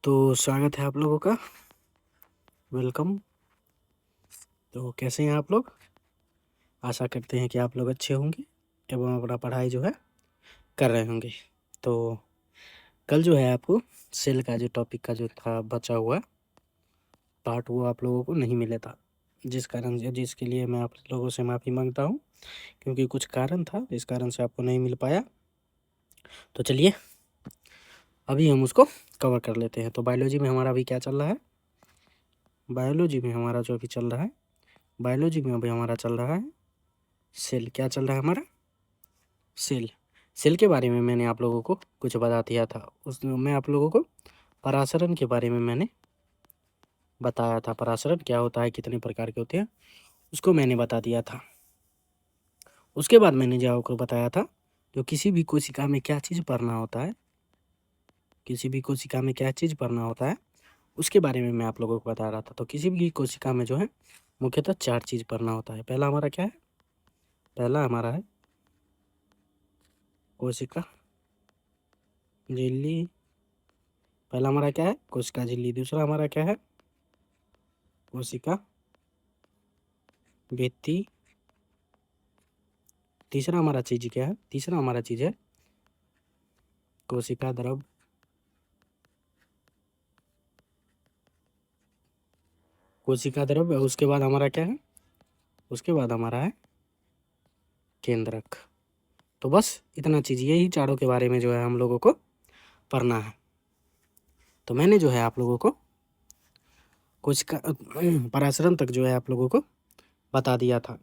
तो स्वागत है आप लोगों का। वेलकम। तो कैसे हैं आप लोग? आशा करते हैं कि आप लोग अच्छे होंगे एवं अपना पढ़ाई जो है कर रहे होंगे। तो कल जो है आपको सेल का जो टॉपिक का जो था बचा हुआ पार्ट वो आप लोगों को नहीं मिला था, जिसके लिए मैं आप लोगों से माफ़ी मांगता हूँ, क्योंकि कुछ कारण था इस कारण से आपको नहीं मिल पाया। तो चलिए अभी हम उसको कवर कर लेते हैं। तो बायोलॉजी में हमारा अभी क्या चल रहा है? बायोलॉजी में हमारा जो अभी चल रहा है बायोलॉजी में अभी हमारा चल रहा है सेल। क्या चल रहा है हमारा? सेल। सेल के बारे में मैंने आप लोगों को कुछ बता दिया था। मैं आप लोगों को परासरण के बारे में मैंने बताया था। परासरण क्या होता है, कितने प्रकार के होते हैं, उसको मैंने बता दिया था। उसके बाद मैंने जो आपको बताया था जो किसी भी कोशिका में क्या चीज़ पढ़ना होता है, किसी भी कोशिका में क्या चीज़ पढ़ना होता है उसके बारे में मैं आप लोगों को बता रहा था। तो किसी भी कोशिका में जो है मुख्यतः 4 चीज़ पढ़ना होता है। पहला हमारा क्या है? पहला हमारा है कोशिका झिल्ली। पहला हमारा क्या है? कोशिका झिल्ली। दूसरा हमारा क्या है? कोशिका भित्ति। तीसरा हमारा चीज क्या है? तीसरा हमारा चीज है कोशिका द्रव। कोशिका द्रव। उसके बाद हमारा क्या है? उसके बाद हमारा है केंद्रक। तो बस इतना चीज, यही चारों के बारे में जो है हम लोगों को पढ़ना है। तो मैंने जो है आप लोगों को कोशिका परासरण तक जो है आप लोगों को बता दिया था।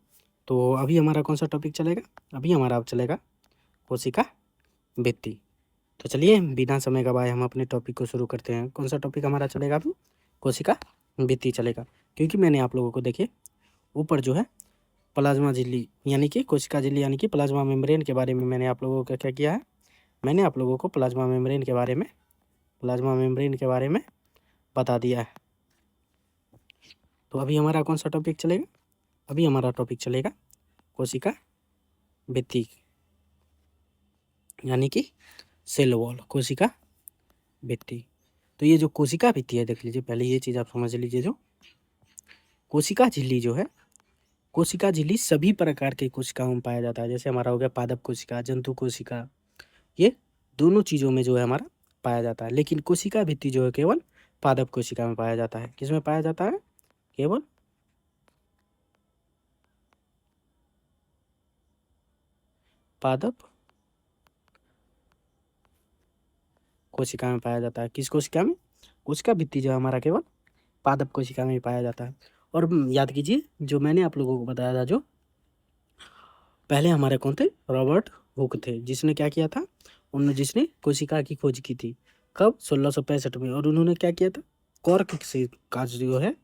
तो अभी हमारा कौन सा टॉपिक चलेगा? अभी हमारा अब चलेगा कोशिका भित्ति। तो चलिए बिना समय गवाए हम अपने टॉपिक को शुरू करते हैं। कौन सा टॉपिक हमारा चलेगा अभी? कोशिका भित्ति चलेगा। क्योंकि मैंने आप लोगों को देखिए ऊपर जो है प्लाज्मा झिल्ली यानी कि कोशिका झिल्ली यानी कि प्लाज्मा मेम्ब्रेन के बारे में मैंने आप लोगों को क्या किया है? मैंने आप लोगों को प्लाज्मा मेम्ब्रेन के बारे में बता दिया है। तो अभी हमारा कौन सा टॉपिक चलेगा? अभी हमारा टॉपिक चलेगा कोशिका भित्ति यानी कि सेल वॉल। कोशिका भित्ति। तो ये जो कोशिका भित्ति है, देख लीजिए, पहले ये चीज़ आप समझ लीजिए। जो कोशिका झिल्ली जो है, कोशिका झिल्ली सभी प्रकार के कोशिकाओं में पाया जाता है। जैसे हमारा हो गया पादप कोशिका, जंतु कोशिका, ये दोनों चीज़ों में जो है हमारा पाया जाता है। लेकिन कोशिका भित्ति जो है केवल पादप कोशिका में पाया जाता है। किस में पाया जाता है? केवल पादप कोशिका में पाया जाता है। किस कोशिका में? कोशिका भित्ति जो है हमारा केवल पादप कोशिका में ही पाया जाता है। और याद कीजिए जो मैंने आप लोगों को बताया था, जो पहले हमारे कौन थे? रॉबर्ट हुक थे, जिसने क्या किया था? जिसने कोशिका की खोज की थी। कब? 1665 में। और उन्होंने क्या किया था? कॉर्क से का जो है,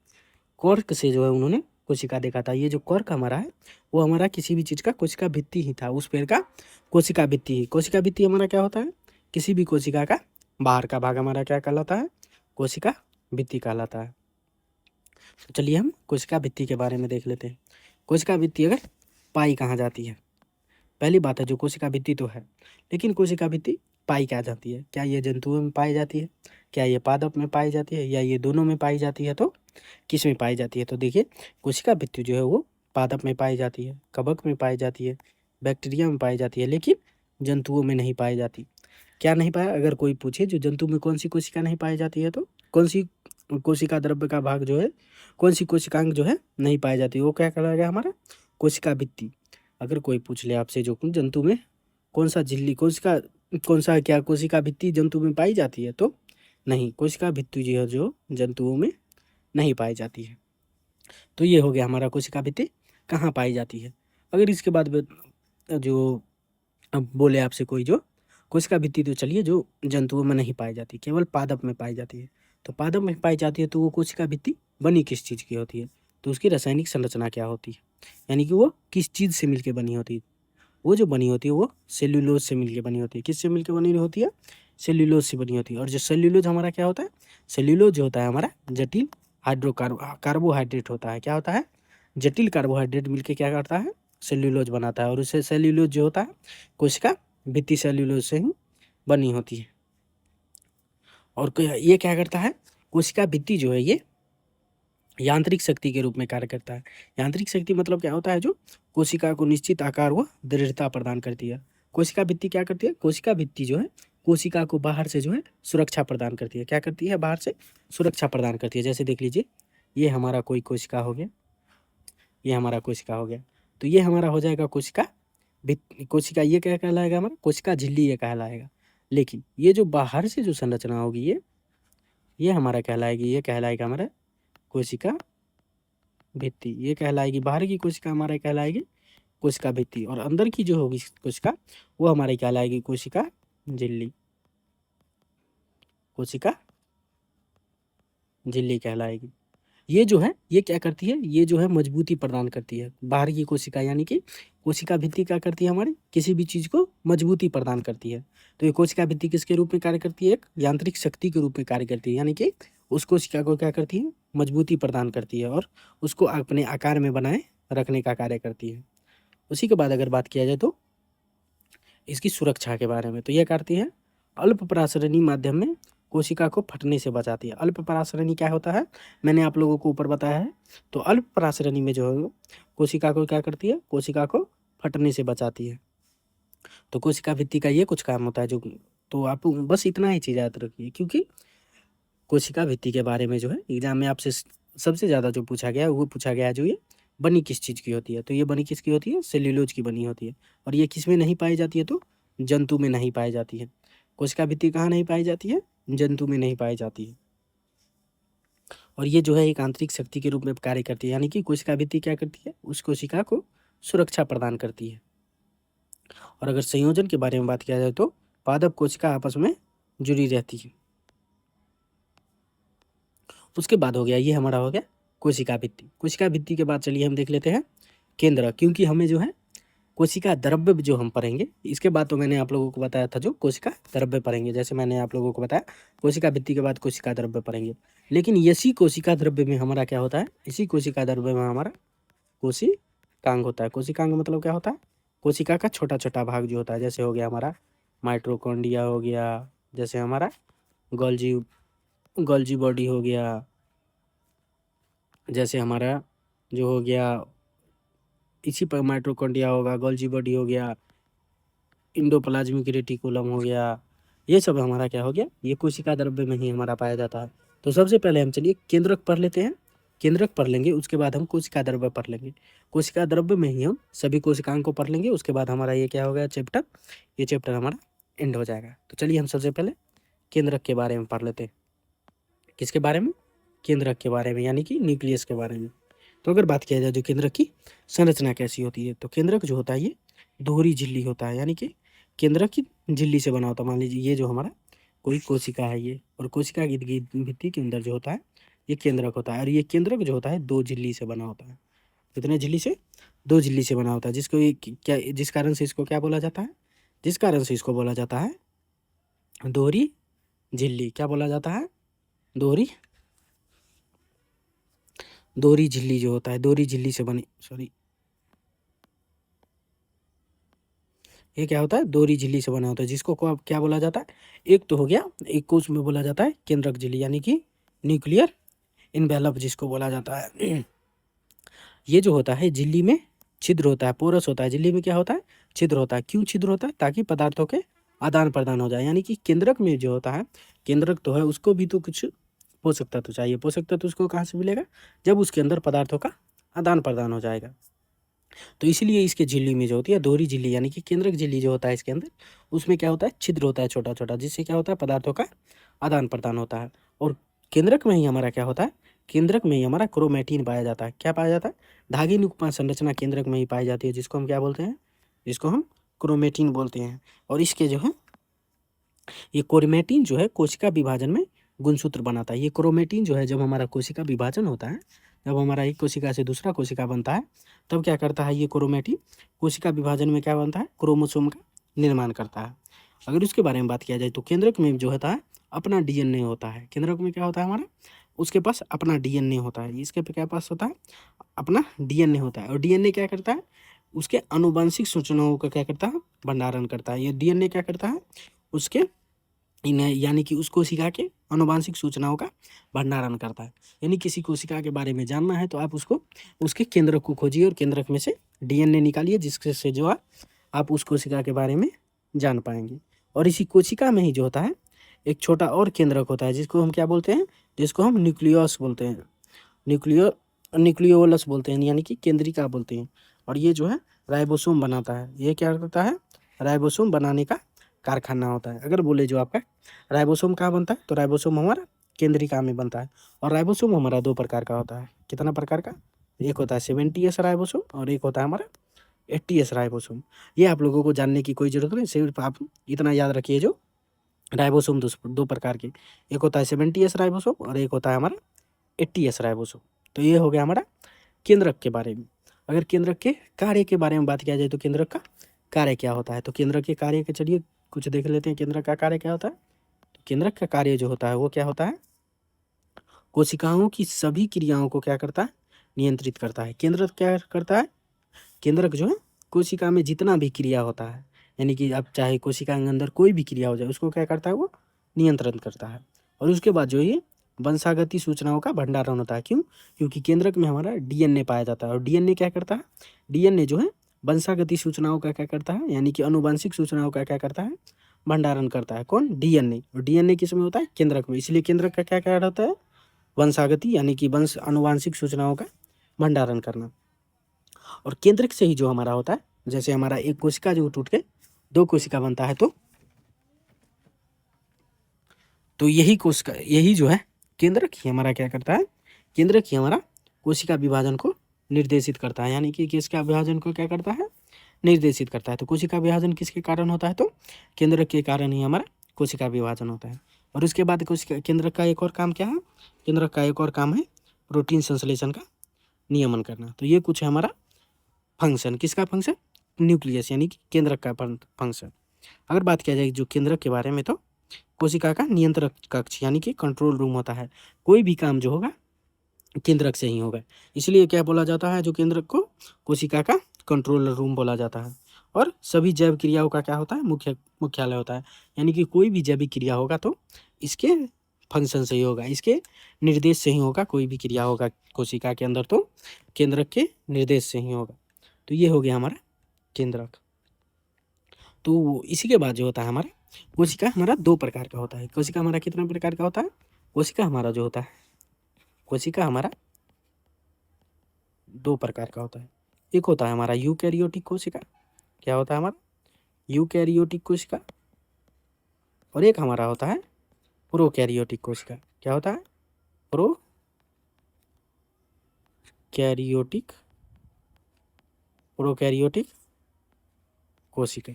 कॉर्क से जो है उन्होंने कोशिका देखा था। ये जो कॉर्क हमारा है वो हमारा किसी भी चीज़ का कोशिका भित्ति ही था, उस पेड़ का कोशिका भित्ति ही। कोशिका भित्ति हमारा क्या होता है? किसी भी कोशिका का बाहर का भाग हमारा क्या कहलाता है? कोशिका भित्ति कहलाता है। तो चलिए हम कोशिका भित्ति के बारे में देख लेते हैं। कोशिका भित्ति अगर पाई कहाँ जाती है? पहली बात है जो कोशिका भित्ति तो है, लेकिन कोशिका भित्ति पाई क्या जाती है? क्या ये जंतुओं में पाई जाती है? क्या ये पादप में पाई जाती है? या ये दोनों में पाई जाती है? तो किस में पाई जाती है? तो देखिए कोशिका भित्ति जो है वो पादप में पाई जाती है, कवक में पाई जाती है, बैक्टीरिया में पाई जाती है, लेकिन जंतुओं में नहीं पाई जाती। क्या नहीं पाया? अगर कोई पूछे जो जंतु में कौन सी कोशिका नहीं पाई जाती है, तो कौन सी कोशिका द्रव्य का भाग जो है, कौन सी कोशिकांग जो है नहीं पाई जाती, वो क्या कहलाएगा हमारा? कोशिका भित्ति। अगर कोई पूछ ले आपसे जो जंतु में कौन सा झिल्ली कोशिका कौन सा क्या कोशिका भित्ति जंतु में पाई जाती है, तो नहीं, कोशिका भित्ति जो है जो जंतुओं में नहीं पाई जाती है। तो ये हो गया हमारा कोशिका भित्ति कहाँ पाई जाती है। अगर इसके बाद जो अब बोले आपसे कोई जो कोशिका भित्ति, तो चलिए जो जंतुओं में नहीं पाई जाती, केवल पादप में पाई जाती है। तो पादप में पाई जाती है तो वो कोशिका भित्ति बनी किस चीज़ की होती है? तो उसकी रासायनिक संरचना क्या होती है, यानी कि वो किस चीज़ से मिलकर बनी होती है? वो जो बनी होती है वो सेल्यूलोज से मिलकर बनी होती है। किससे मिलकर बनी होती है? सेल्यूलोज से बनी होती है। और जो सेल्यूलोज हमारा क्या होता है? सेल्यूलोज जो होता है हमारा जटिल कार्बोहाइड्रेट होता है। क्या होता है? जटिल कार्बोहाइड्रेट मिलकर क्या करता है? सेल्यूलोज बनाता है। और उससे सेल्यूलोज जो होता है कोशिका भित्ति सेल्यूलोज से ही बनी होती है। और ये क्या करता है, कोशिका भित्ति जो है ये यांत्रिक शक्ति के रूप में कार्य करता है। यांत्रिक शक्ति मतलब क्या होता है, जो कोशिका को निश्चित आकार व दृढ़ता प्रदान करती है। कोशिका भित्ति क्या करती है, कोशिका भित्ति जो है कोशिका को बाहर से जो है सुरक्षा प्रदान करती है। क्या करती है, बाहर से सुरक्षा प्रदान करती है। जैसे देख लीजिए, ये हमारा कोई कोशिका हो गया, ये हमारा कोशिका हो गया, तो ये हमारा हो जाएगा कोशिका कोशिका, ये क्या कहलाएगा हमारा, कोशिका झिल्ली ये कहलाएगा। लेकिन ये जो बाहर से जो संरचना होगी ये हमारा कहलाएगी, ये कहलाएगा हमारा कोशिका भित्ति, ये कहलाएगी। बाहर की कोशिका हमारा कहलाएगी कोशिका भित्ति, और अंदर की जो होगी कोशिका वो हमारी कहलाएगी कोशिका झिल्ली, कोशिका झिल्ली कहलाएगी। ये जो है ये क्या करती है, ये जो है मजबूती प्रदान करती है। बाहर की कोशिका यानी कि कोशिका भित्ति क्या करती है, हमारी किसी भी चीज़ को मजबूती प्रदान करती है। तो ये कोशिका भित्ति किसके रूप में कार्य करती है, एक यांत्रिक शक्ति के रूप में कार्य करती है। यानी कि उस कोशिका को क्या करती है, मजबूती प्रदान करती है और उसको अपने आकार में बनाए रखने का कार्य करती है। उसी के बाद अगर बात किया जाए तो इसकी सुरक्षा के बारे में, तो यह करती है अल्प परासरणी माध्यम में कोशिका को फटने से बचाती है। अल्प परासरणी क्या होता है, मैंने आप लोगों को ऊपर बताया है। तो अल्प परासरणी में जो है कोशिका को क्या करती है, कोशिका को फटने से बचाती है। तो कोशिका भित्ति का ये कुछ काम होता है जो, तो आप बस इतना ही चीज़ याद रखिए, क्योंकि कोशिका भित्ति के बारे में जो है एग्जाम में आपसे सबसे ज़्यादा जो पूछा गया वो पूछा गया, जो ये बनी किस चीज़ की होती है। तो ये बनी किसकी होती है, सेल्यूलोज की बनी होती है। और ये किस में नहीं पाई जाती है, तो जंतु में नहीं पाई जाती है। कोशिका भित्ति कहाँ नहीं पाई जाती है, जंतु में नहीं पाई जाती है। और ये जो है एक आंतरिक शक्ति के रूप में कार्य करती है। यानी कि कोशिका भित्ति क्या करती है, उस कोशिका को सुरक्षा प्रदान करती है। और अगर संयोजन के बारे में बात किया जाए तो पादप कोशिका आपस में जुड़ी रहती है। उसके बाद हो गया, ये हमारा हो गया कोशिका भित्ति। कोशिका भित्ति के बाद चलिए हम देख लेते हैं केंद्रक, क्योंकि हमें जो है कोशिका द्रव्य जो हम पढ़ेंगे, इसके बाद तो मैंने आप लोगों को बताया था जो कोशिका द्रव्य पढ़ेंगे, जैसे मैंने आप लोगों को बताया कोशिका भित्ति के बाद कोशिका द्रव्य पढ़ेंगे। लेकिन इसी कोशिका द्रव्य में हमारा क्या होता है, इसी कोशिका द्रव्य में हमारा कोशिकांग होता है। कोशिकांग मतलब क्या होता है, कोशिका का छोटा छोटा भाग जो होता है। जैसे हो गया हमारा माइटोकॉन्ड्रिया हो गया, जैसे हमारा गोल्जी बॉडी हो गया, जैसे हमारा जो हो गया इसी पर माइटोकॉन्ड्रिया होगा, गोल्जी बॉडी हो गया, इंडोप्लाज्मिक रेटिकुलम हो गया, ये सब हमारा क्या हो गया, ये कोशिका द्रव्य में ही हमारा पाया जाता है। तो सबसे पहले हम चलिए केंद्रक पढ़ लेते हैं, केंद्रक पढ़ लेंगे, उसके बाद हम कोशिका द्रव्य पढ़ लेंगे। कोशिका द्रव्य में ही हम सभी कोशिकाओं को पढ़ लेंगे, उसके बाद हमारा ये क्या हो गया चैप्टर, ये चैप्टर हमारा एंड हो जाएगा। तो चलिए हम सबसे पहले केंद्रक के बारे में पढ़ लेते हैं। किसके बारे में, केंद्रक के बारे में, यानी कि न्यूक्लियस के बारे में। तो अगर बात किया जाए जो केंद्रक की संरचना कैसी होती है, तो केंद्रक जो होता है ये दोहरी झिल्ली होता है, यानी कि केंद्रक की झिल्ली से बना होता है। मान लीजिए ये जो हमारा कोई कोशिका है ये, और कोशिका की भित्ति के अंदर जो होता है ये केंद्रक होता है। और ये केंद्रक जो होता है दो झिल्ली से बना होता है। कितने झिल्ली से, दो झिल्ली से बना होता है, जिसको ये क्या, जिस कारण से इसको क्या बोला जाता है, जिस कारण से इसको बोला जाता है दोहरी झिल्ली। क्या बोला जाता है, दोहरी झिल्ली जो होता है, दोहरी झिल्ली से बनी, सॉरी ये क्या होता है, दोहरी झिल्ली से बना होता है, जिसको क्या बोला जाता है, एक तो हो गया, एक को उसमें बोला जाता है केंद्रक झिल्ली, यानी कि न्यूक्लियर इनवेलप जिसको बोला जाता है। ये जो होता है झिल्ली में छिद्र होता है, पोरस होता है। झिल्ली में क्या होता है, छिद्र होता है। क्यों छिद्र होता है, ताकि पदार्थों के आदान प्रदान हो जाए। यानी कि केंद्रक में जो होता है, केंद्रक तो है उसको भी तो कुछ पोषक तत्व चाहिए। पोषक तत्व उसको कहाँ से मिलेगा, जब उसके अंदर पदार्थों का आदान प्रदान हो जाएगा। तो इसलिए इसके झिल्ली में जो होती है दोहरी झिल्ली, यानी कि केंद्रक झिल्ली जो होता है, इसके अंदर उसमें क्या होता है, छिद्र होता है छोटा छोटा, जिससे क्या होता है, पदार्थों का आदान प्रदान होता है। और केंद्रक में ही हमारा क्या होता है, केंद्रक में ही हमारा क्रोमैटिन पाया जाता है। क्या पाया जाता है, धागे युग्म संरचना केंद्रक में ही पाई जाती है, जिसको हम क्या बोलते हैं, जिसको हम क्रोमैटिन बोलते हैं। और इसके जो है ये क्रोमैटिन जो है कोशिका विभाजन में गुणसूत्र बनाता है। ये क्रोमैटिन जो है जब हमारा कोशिका विभाजन होता है, जब हमारा एक कोशिका से दूसरा कोशिका बनता है, तब क्या करता है, ये क्रोमैटिन कोशिका विभाजन में क्या बनता है, क्रोमोसोम का निर्माण करता है। अगर उसके बारे में बात किया जाए तो केंद्रक में जो होता है अपना डीएनए होता है। केंद्रक में क्या होता है हमारा, उसके पास अपना डीएनए होता है। इसके क्या पास होता है, अपना डीएनए होता है। और डीएनए क्या करता है, उसके आनुवंशिक सूचनाओं का क्या करता है, भंडारण करता है। ये डीएनए क्या करता है, उसके इन्हें यानी कि उस कोशिका के आनुवांशिक सूचनाओं का भंडारण करता है। यानी किसी कोशिका के बारे में जानना है तो आप उसको उसके केंद्रक को खोजिए और केंद्रक में से डीएनए निकालिए, जिससे जो आप उस कोशिका के बारे में जान पाएंगे। और इसी कोशिका में ही जो होता है एक छोटा और केंद्रक होता है, जिसको हम क्या बोलते हैं, जिसको हम न्यूक्लियस बोलते हैं, न्यूक्लियो न्यूक्लियोलस बोलते हैं, यानी कि केंद्रिका बोलते हैं। और ये जो है राइबोसोम बनाता है। ये क्या करता है, राइबोसोम बनाने का कारखाना होता है। अगर बोले जो आपका राइबोसोम कहाँ बनता है, तो राइबोसोम हमारा केंद्रिका में बनता है। और राइबोसोम हमारा 2 प्रकार का होता है। कितना प्रकार का, एक होता है 70S राइबोसोम और एक होता है हमारा 80S राइबोसोम। ये आप लोगों को जानने की कोई ज़रूरत नहीं, सिर्फ आप इतना याद रखिए जो राइबोसोम 2 प्रकार के, एक होता है 70S राइबोसोम और एक होता है हमारा 80S राइबोसोम। तो ये हो गया हमारा केंद्रक के बारे में। अगर केंद्रक के कार्य के बारे में बात किया जाए तो केंद्रक का कार्य क्या होता है, तो केंद्रक के कार्य के चलिए कुछ देख लेते हैं। केंद्रक का कार्य क्या होता है, तो केंद्रक का कार्य जो होता है वो क्या होता है, कोशिकाओं की सभी क्रियाओं को क्या करता है, नियंत्रित करता है। केंद्रक क्या करता है, केंद्रक जो है कोशिका में जितना भी क्रिया होता है, यानी कि अब चाहे कोशिका के अंदर कोई भी क्रिया हो जाए, उसको क्या करता है, वो नियंत्रण करता है। और उसके बाद जो ये वंशागति सूचनाओं का भंडारण होता है। क्यों, क्योंकि केंद्रक में हमारा डीएनए पाया जाता है। और डीएनए क्या करता है, डीएनए जो है वंशागति सूचनाओं का क्या करता है, यानी कि अनुवांशिक सूचनाओं का क्या करता है, भंडारण करता है। कौन, डीएनए। और डीएनए किस में होता है, केंद्रक में। इसलिए केंद्रक का क्या क्या होता है, वंशागति यानी कि वंश अनुवांशिक सूचनाओं का भंडारण करना। और केंद्रक से ही जो हमारा होता है, जैसे हमारा एक कोशिका जो टूट के 2 कोशिका बनता है, तो यही कोशिका, यही जो है केंद्रक ही हमारा क्या करता है, केंद्रक ही हमारा कोशिका विभाजन को निर्देशित करता है। यानी कि किसका विभाजन को क्या करता है, निर्देशित करता है। तो कोशिका विभाजन किसके कारण होता है, तो केंद्रक के कारण ही हमारा कोशिका विभाजन होता है। और उसके बाद कोशिका केंद्रक का एक और काम क्या है, केंद्रक का एक और काम है प्रोटीन संश्लेषण का नियमन करना। तो ये कुछ है हमारा फंक्शन। किसका फंक्शन, न्यूक्लियस यानी कि केंद्रक का फंक्शन। अगर बात किया जाए जो केंद्रक के बारे में, तो कोशिका का नियंत्रक कक्ष यानी कि कंट्रोल रूम होता है। कोई भी काम जो होगा केंद्रक से ही होगा। इसलिए क्या बोला जाता है, जो केंद्रक को कोशिका का कंट्रोल रूम बोला जाता है। और सभी जैव क्रियाओं का क्या होता है, मुख्यालय होता है। यानी कि कोई भी जैविक क्रिया होगा तो इसके फंक्शन से ही होगा, इसके निर्देश से ही होगा। कोई भी क्रिया होगा कोशिका के अंदर तो केंद्रक के निर्देश से ही होगा। तो ये हो गया हमारा केंद्रक। तो इसी के बाद जो होता है हमारा कोशिका, हमारा 2 प्रकार का होता है। कोशिका हमारा कितना प्रकार का होता है, कोशिका हमारा जो होता है, कोशिका हमारा 2 प्रकार का होता है। एक होता है हमारा यूकैरियोटिक कोशिका, क्या होता है हमारा, यूकैरियोटिक कोशिका। और एक हमारा होता है प्रोकैरियोटिक कोशिका, क्या होता है, प्रोकैरियोटिक प्रोकैरियोटिक कोशिका।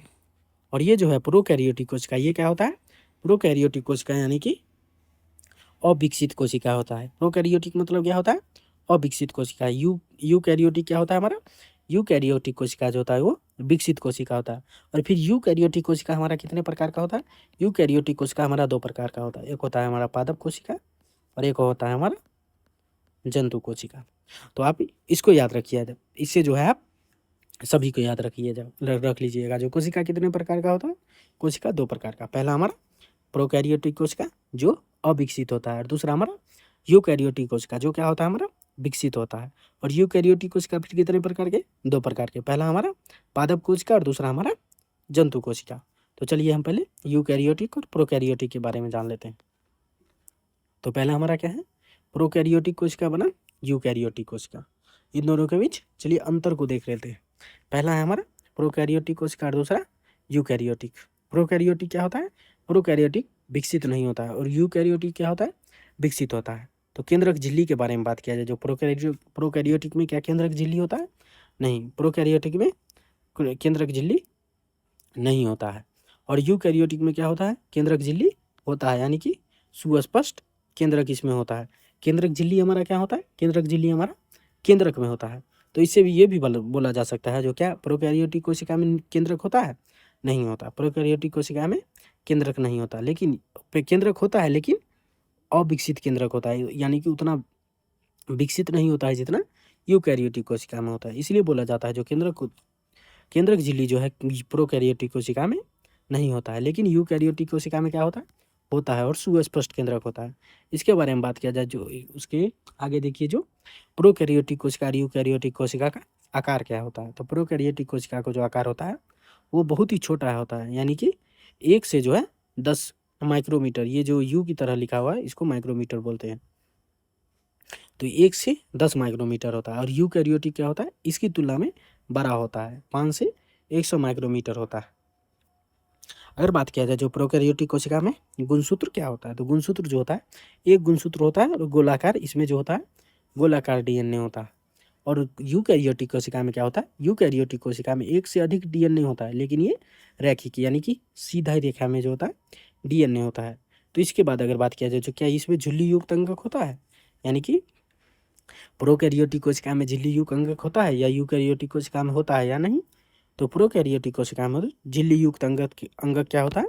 और ये जो है प्रोकैरियोटिक कोशिका, ये क्या होता है, प्रोकैरियोटिक कोशिका यानी कि अविकसित कोशिका होता है। प्रोकैरियोटिक मतलब क्या होता है, अविकसित कोशिका। यूकैरियोटिक क्या होता है हमारा, यूकैरियोटिक कोशिका जो होता है वो विकसित कोशिका होता है। और फिर यूकैरियोटिक कोशिका हमारा कितने प्रकार का होता है, यूकैरियोटिक कोशिका हमारा 2 प्रकार का होता है। एक होता है हमारा पादप कोशिका और एक होता है हमारा जंतु कोशिका। तो आप इसको याद रखिए, इससे जो है आप सभी को याद रखिए, रख लीजिएगा। जो कोशिका कितने प्रकार का होता है, कोशिका 2 प्रकार का। पहला हमारा प्रोकैरियोटिक कोशिका जो अविकसित होता है, और दूसरा हमारा यूकैरियोटिक कोशिका जो क्या होता है, हमारा विकसित होता है। और यूकैरियोटिक कोशिका फिर कितने प्रकार के, 2 प्रकार के। पहला हमारा पादप कोशिका और दूसरा हमारा जंतु कोशिका। तो चलिए हम पहले यूकैरियोटिक और प्रोकैरियोटिक के बारे में जान लेते हैं। तो पहला हमारा क्या है, प्रोकैरियोटिक कोशिका बना यूकैरियोटिक कोशिका। इन दोनों के बीच चलिए अंतर को देख लेते हैं। पहला है हमारा प्रोकैरियोटिक कोशिका और दूसरा यूकैरियोटिक। प्रोकैरियोटिक क्या होता है, प्रोकैरियोटिक विकसित नहीं होता है, और यूकैरियोटिक क्या होता है, विकसित होता है। तो केंद्रक झिल्ली के बारे में बात किया जाए, जो प्रोकैरियोटिक में क्या केंद्रक झिल्ली होता है, नहीं, प्रोकैरियोटिक में केंद्रक झिल्ली नहीं होता है। और यूकैरियोटिक में क्या होता है, केंद्रक झिल्ली होता है, यानी कि सुस्पष्ट केंद्रक इसमें होता है। केंद्रक झिल्ली हमारा क्या होता है, केंद्रक झिल्ली हमारा केंद्रक में होता है। तो इससे भी ये भी बोला जा सकता है, जो क्या प्रोकैरियोटिक कोशिका में केंद्रक होता है, नहीं होता। प्रोकैरियोटिक कोशिका में केंद्रक नहीं होता, लेकिन केंद्रक होता है, लेकिन अविकसित केंद्रक होता है, यानी कि उतना विकसित नहीं होता है जितना यूकैरियोटिक कोशिका में होता है। इसलिए बोला जाता है जो केंद्रक झिल्ली जो है प्रोकैरियोटिक कोशिका में नहीं होता है, लेकिन यूकैरियोटिक कोशिका में क्या होता है, होता है और सुस्पष्ट केंद्रक होता है। इसके बारे में बात किया जाए जो उसके आगे देखिए जो प्रोकैरियोटिक कोशिका और यूकैरियोटिक कोशिका का आकार क्या होता है। तो प्रोकैरियोटिक कोशिका को जो आकार होता है वो बहुत ही छोटा होता है, यानी कि 1 से जो है 10 माइक्रोमीटर, ये जो यू की तरह लिखा हुआ है इसको माइक्रोमीटर बोलते हैं। तो 1 से 10 माइक्रोमीटर होता है। और यूकैरियोटिक क्या होता है, इसकी तुलना में बड़ा होता है, 5 से 100 माइक्रोमीटर होता है। अगर बात किया जाए जो प्रोकैरियोटिक कोशिका में गुणसूत्र क्या होता है, तो गुणसूत्र जो होता है एक गुणसूत्र होता है और गोलाकार, इसमें जो होता है गोलाकार डीएनए होता है। और यूकैरियोटिक कोशिका में क्या होता है, यूकैरियोटिक कोशिका में 1 से अधिक डीएनए होता है, लेकिन ये रैखिक यानी कि सीधा रेखा में जो होता है डीएनए होता है। तो इसके बाद अगर बात किया जाए जो क्या इसमें झिल्ली युक्त अंगक होता है, यानी कि प्रोकैरियोटिक कोशिका में झिल्ली युक्त अंगक होता है या यूकैरियोटिक कोशिका में होता है या नहीं। तो प्रोकैरियोटिक कोशिका में झिल्ली युक्त अंगक क्या होता है,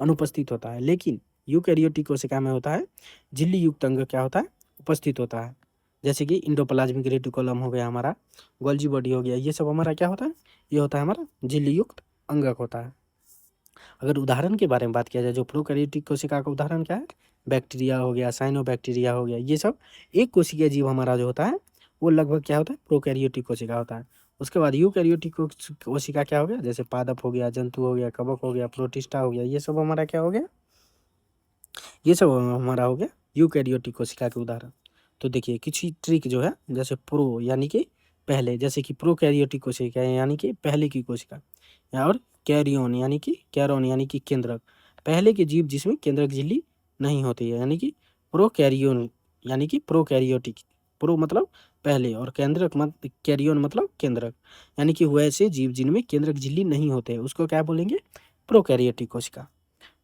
अनुपस्थित होता है। लेकिन यूकैरियोटिक कोशिका में होता है झिल्ली युक्त अंगक क्या होता है, उपस्थित होता है। जैसे कि इंडोप्लाज्मिक रेटिकुलम हो गया हमारा, गोल्जी बॉडी हो गया, ये सब हमारा क्या होता है, ये होता है हमारा झिल्ली युक्त अंगक होता है। अगर उदाहरण के बारे में बात किया जाए जो प्रोकैरियोटिक कोशिका का उदाहरण क्या है, बैक्टीरिया हो गया, साइनोबैक्टीरिया हो गया, ये सब एक कोशिकीय जीव हमारा जो होता है वो लगभग क्या होता है, प्रोकैरियोटिक कोशिका होता है। उसके बाद यूकैरियोटिक कोशिका क्या हो गया, जैसे पादप हो गया, जंतु हो गया, कवक हो गया, प्रोटिस्टा हो गया, ये सब हमारा क्या हो गया, ये सब हमारा हो गया यूकैरियोटिक कोशिका के उदाहरण। तो देखिए कुछ ट्रिक जो है, जैसे प्रो यानी कि पहले, जैसे कि प्रोकैरियोटिक कोशिका यानी कि पहले की कोशिका, और कैरियन यानी कि केंद्रक, पहले के जीव जिसमें केंद्रक झिल्ली नहीं होती है, यानी कि प्रोकैरियन यानी कि प्रोकैरियोटिक, प्रो मतलब पहले और केंद्रक मत कैरियन मतलब केंद्रक, यानी कि वैसे जीव जिनमें केंद्रक झिल्ली नहीं होते हैं उसको क्या बोलेंगे, प्रोकैरियोटिक कोशिका।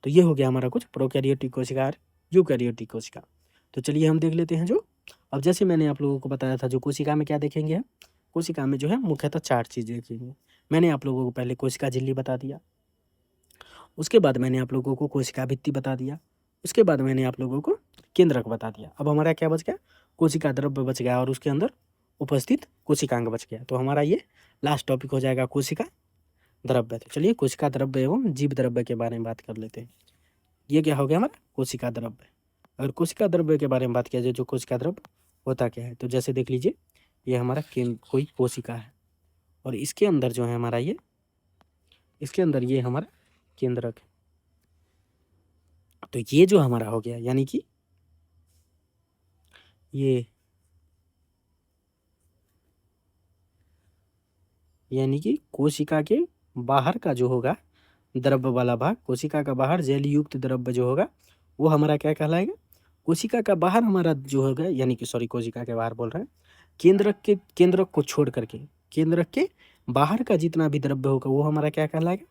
तो ये हो गया हमारा कुछ प्रोकैरियोटिक कोशिका और यूकैरियोटिक कोशिका। तो चलिए हम देख लेते हैं जो, अब जैसे मैंने आप लोगों को बताया था जो कोशिका में क्या देखेंगे हम, कोशिका में जो है मुख्यतः 4 चीज़ देखेंगे। मैंने आप लोगों को पहले कोशिका झिल्ली बता दिया, उसके बाद मैंने आप लोगों को कोशिका भित्ति बता दिया, उसके बाद मैंने आप लोगों को केंद्रक बता दिया। अब हमारा क्या बच गया, कोशिका द्रव्य बच गया और उसके अंदर उपस्थित कोशिकांग बच गया। तो हमारा ये लास्ट टॉपिक हो जाएगा कोशिका द्रव्य। तो चलिए कोशिका द्रव्य एवं जीव द्रव्य के बारे में बात कर लेते हैं। ये क्या हो गया हमारा कोशिका द्रव्य। अगर कोशिका द्रव्य के बारे में बात किया जाए जो कोशिका द्रव्य होता क्या है, तो जैसे देख लीजिए ये हमारा कोई कोशिका है और इसके अंदर जो है हमारा ये, इसके अंदर ये हमारा केंद्रक है। तो ये जो हमारा हो गया यानी कि ये, यानी कि कोशिका के बाहर का जो होगा द्रव्य वाला भाग, कोशिका का बाहर जैल युक्त द्रव्य जो होगा वो हमारा क्या कहलाएगा, कोशिका का बाहर हमारा जो होगा, यानी कि सॉरी कोशिका के बाहर बोल रहे हैं, केंद्रक को छोड़ करके केंद्रक के बाहर का जितना भी द्रव्य होगा वो हमारा क्या कहलाएगा,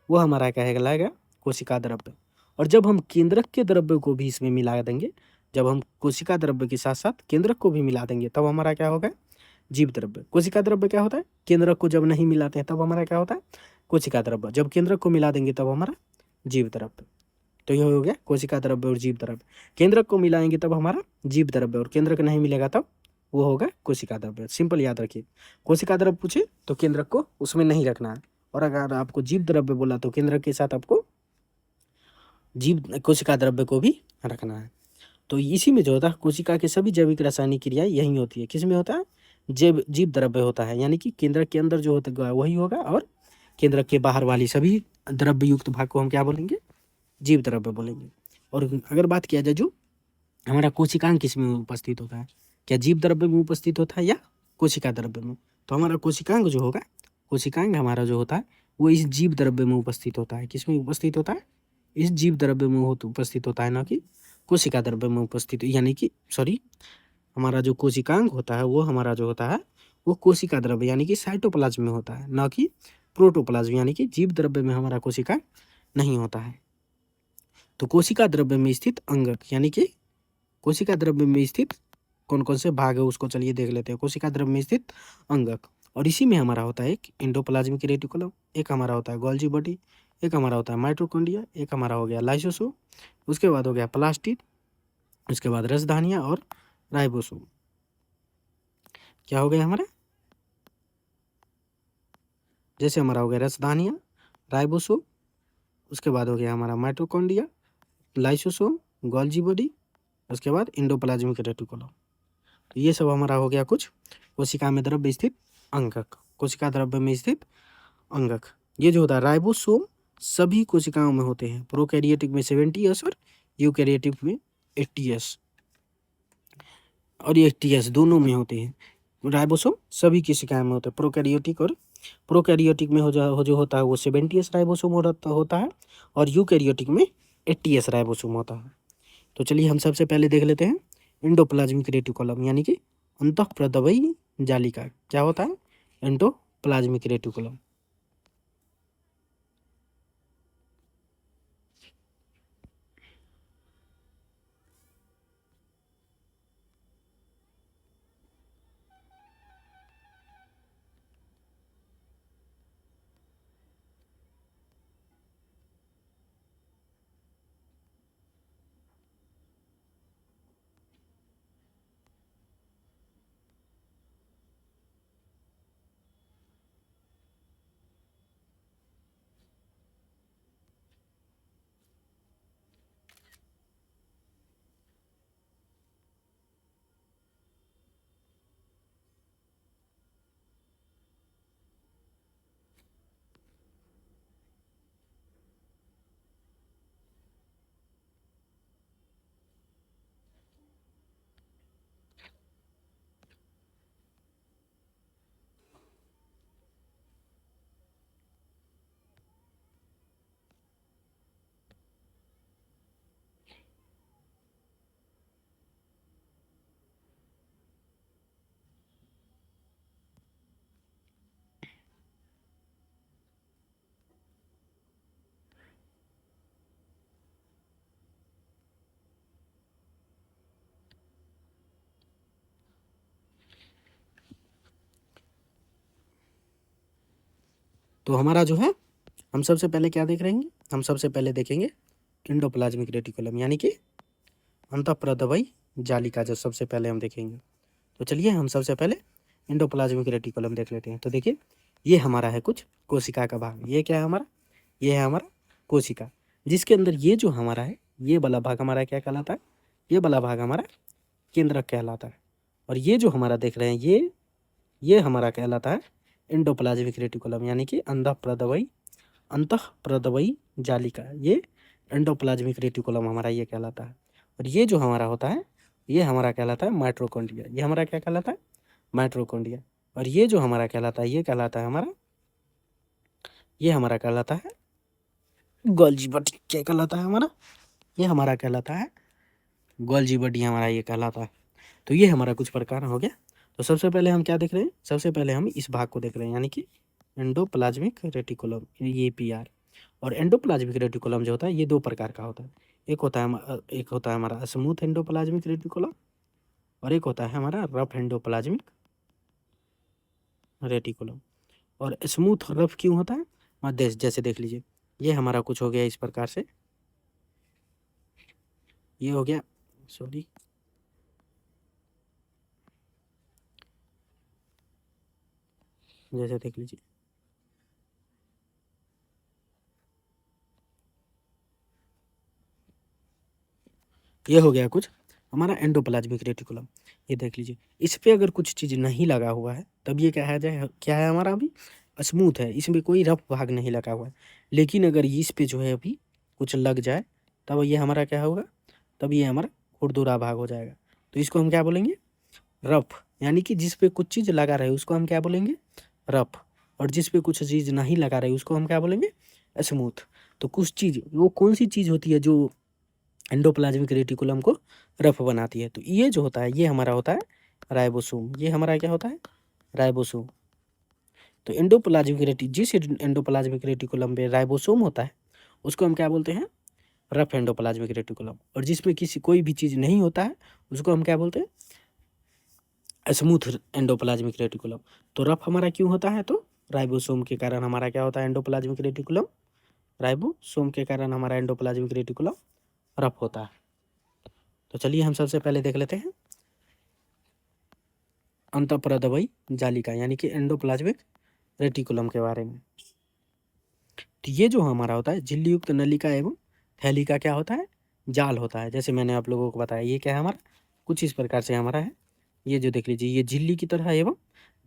वो हमारा क्या कहलाएगा, कोशिका द्रव्य। और जब हम केंद्रक के द्रव्य को भी इसमें मिला देंगे, जब हम कोशिका द्रव्य के साथ साथ केंद्रक को भी मिला देंगे तब हमारा क्या होगा, जीव द्रव्य। कोशिका द्रव्य क्या होता है, केंद्रक को जब नहीं मिलाते हैं तब हमारा क्या होता है, कोशिका द्रव्य। जब केंद्रक को मिला देंगे तब हमारा जीव द्रव्य। तो यह हो गया कोशिका द्रव्य और जीव द्रव्य। केंद्रक को मिलाएंगे तब हमारा जीव द्रव्य और केंद्रक नहीं मिलेगा तब वो होगा कोशिका द्रव्य। सिंपल याद रखिए, कोशिका द्रव्य पूछे तो केंद्रक को उसमें नहीं रखना है, और अगर आपको जीव द्रव्य बोला तो केंद्रक के साथ आपको जीव कोशिका द्रव्य को भी रखना है। तो इसी में जो होता है कोशिका के सभी जैविक रासायनिक क्रियाएं यही होती है। किस में होता है, जीव द्रव्य होता है, यानी कि केंद्रक के अंदर जो होता है वही होगा और केंद्रक के बाहर वाली सभी द्रव्य युक्त भाग को हम क्या बोलेंगे, जीव द्रव्य बोलेंगे। और अगर बात किया जाए जो हमारा कोशिकांग किस में उपस्थित होता है, क्या जीव द्रव्य में उपस्थित होता है या कोशिका द्रव्य में, तो हमारा कोशिकांग जो होगा, कोशिकांग हमारा जो होता है वो इस जीव द्रव्य में उपस्थित होता है। किस में उपस्थित होता है, इस जीव द्रव्य में उपस्थित होता है, ना कि कोशिका द्रव्य में उपस्थित, यानी कि सॉरी हमारा जो कोशिकांग होता है वो हमारा जो होता है वो कोशिका द्रव्य यानी कि साइटोप्लाज्म में होता है, ना कि प्रोटोप्लाज्म यानी कि जीव द्रव्य में हमारा कोशिका नहीं होता है। तो कोशिका द्रव्य में स्थित अंगक यानी कि कोशिका द्रव्य में स्थित कौन कौन से भाग है उसको चलिए देख लेते हैं। कोशिका द्रव्य में स्थित अंगक, और इसी में हमारा होता है एक एंडोप्लाज्मिक रेटिकुलम, एक हमारा होता है गोल्जी बॉडी, एक हमारा होता है माइटोकॉन्ड्रिया, एक हमारा हो गया लाइसोसोम, उसके बाद हो गया प्लास्टिड, उसके बाद रसधानियाँ और राइबोसोम। क्या हो गया हमारा, जैसे हमारा हो गया रसधानियाँ, राइबोसोम, उसके बाद हो गया हमारा माइटोकॉन्ड्रिया, लाइसोसोम, गोल्जी बॉडी, उसके बाद एंडोप्लाज्मिक रेटिकुलम। तो ये सब हमारा हो गया कुछ कोशिका में द्रव्य स्थित अंगक, कोशिका द्रव्य में स्थित अंगक। ये जो होता है राइबोसोम सभी कोशिकाओं में होते हैं, प्रोकैरियोटिक में 70S और यूकैरियोटिक में 80S और 80S दोनों में होते हैं। राइबोसोम सभी कोशिकाओं में होते हैं, प्रोकैरियोटिक और प्रोकैरियोटिक में जो होता है वो 70S राइबोसोम होता है और यूकैरियोटिक में 80S राइबोसोम होता है। तो चलिए हम सबसे पहले देख लेते हैं एंडोप्लाज्मिक रेटिकुलम यानी कि अंतःप्रदवयी जालिका। क्या होता है एंडोप्लाज्मिक रेटिकुलम? तो हमारा जो है हम सबसे पहले क्या देख रहे हैं, हम सबसे पहले देखेंगे एंडोप्लाज्मिक रेटिकुलम यानी कि अंतःप्रदवयी जालिका जो सबसे पहले हम देखेंगे। तो चलिए हम सबसे पहले एंडोप्लाज्मिक रेटिकुलम देख लेते हैं। तो देखिए ये हमारा है कुछ कोशिका का भाग। ये क्या है हमारा? ये है हमारा कोशिका, जिसके अंदर ये जो हमारा है ये वाला भाग हमारा क्या कहलाता है? ये वाला भाग हमारा केंद्रक कहलाता है। और ये जो हमारा देख रहे हैं ये हमारा कहलाता है एंडोप्लाज्मिक रेटिकुलम यानी कि अंतःप्रदवयी जालिका। ये एंडोप्लाज्मिक रेटिकुलम हमारा ये कहलाता है। और ये जो हमारा होता है ये हमारा कहलाता है माइटोकॉन्ड्रिया। ये हमारा क्या कहलाता है? माइटोकॉन्ड्रिया। और ये जो हमारा कहलाता है ये कहलाता है गोल्जी बॉडी। क्या कहलाता है हमारा? ये हमारा कहलाता है गोल्जी बॉडी, हमारा ये कहलाता है। तो ये हमारा कुछ प्रकार हो गया। तो सबसे पहले हम क्या देख रहे हैं? सबसे पहले हम इस भाग को देख रहे हैं यानी कि एंडोप्लाज्मिक रेटिकुलम, ये PR। और एंडोप्लाज्मिक रेटिकुलम जो होता है ये दो प्रकार का होता है। एक होता है हमारा स्मूथ एंडोप्लाज्मिक रेटिकुलम और एक होता है हमारा रफ एंडोप्लाज्मिक रेटिकुलम। और स्मूथ रफ क्यों होता है? मध्य जैसे देख लीजिए ये हमारा कुछ हो गया इस प्रकार से, ये हो गया, सॉरी, जैसे देख लीजिए ये हो गया कुछ हमारा एंडोप्लाज्मिक रेटिकुलम। ये देख लीजिए इस पे अगर कुछ चीज़ नहीं लगा हुआ है तब ये क्या है हमारा अभी स्मूथ है, इसमें कोई रफ भाग नहीं लगा हुआ है। लेकिन अगर इस पे जो है अभी कुछ लग जाए तब ये हमारा क्या होगा? तब ये हमारा खुरदुरा भाग हो जाएगा। तो इसको हम क्या बोलेंगे? रफ। यानी कि जिस पे कुछ चीज़ लगा रहे उसको हम क्या बोलेंगे? रफ। और जिस पे कुछ चीज़ नहीं लगा रहे उसको हम क्या बोलेंगे? स्मूथ। तो कुछ चीज़ वो कौन सी चीज़ होती है जो एंडोप्लाज्मिक रेटिकुलम को रफ बनाती है? तो ये जो होता है ये हमारा होता है राइबोसोम। ये हमारा क्या होता है? राइबोसोम। तो जिस एंडोप्लाज्मिक रेटिकुलम में राइबोसोम होता है उसको हम क्या बोलते हैं? Rough endoplasmic reticulum. और जिसमें कोई भी चीज़ नहीं होता है उसको हम क्या बोलते हैं? Smooth endoplasmic reticulum. तो रफ हमारा क्यों होता है? तो राइबोसोम के कारण हमारा क्या होता है? एंडोप्लाज्मिक रेटिकुलम, राइबोसोम के कारण हमारा एंडोप्लाज्मिक रेटिकुलम रफ होता है। तो चलिए हम सबसे पहले देख लेते हैं अंतःप्रदवयी जालिका यानी कि एंडोप्लाज्मिक रेटिकुलम के बारे में। तो ये जो हमारा होता है झिल्ली युक्त नलिका एवं थैली का क्या होता है? जाल होता है। जैसे मैंने आप लोगों को बताया, ये क्या है हमारा, कुछ इस प्रकार से हमारा है। ये जो देख लीजिए, ये झिल्ली की तरह है एवं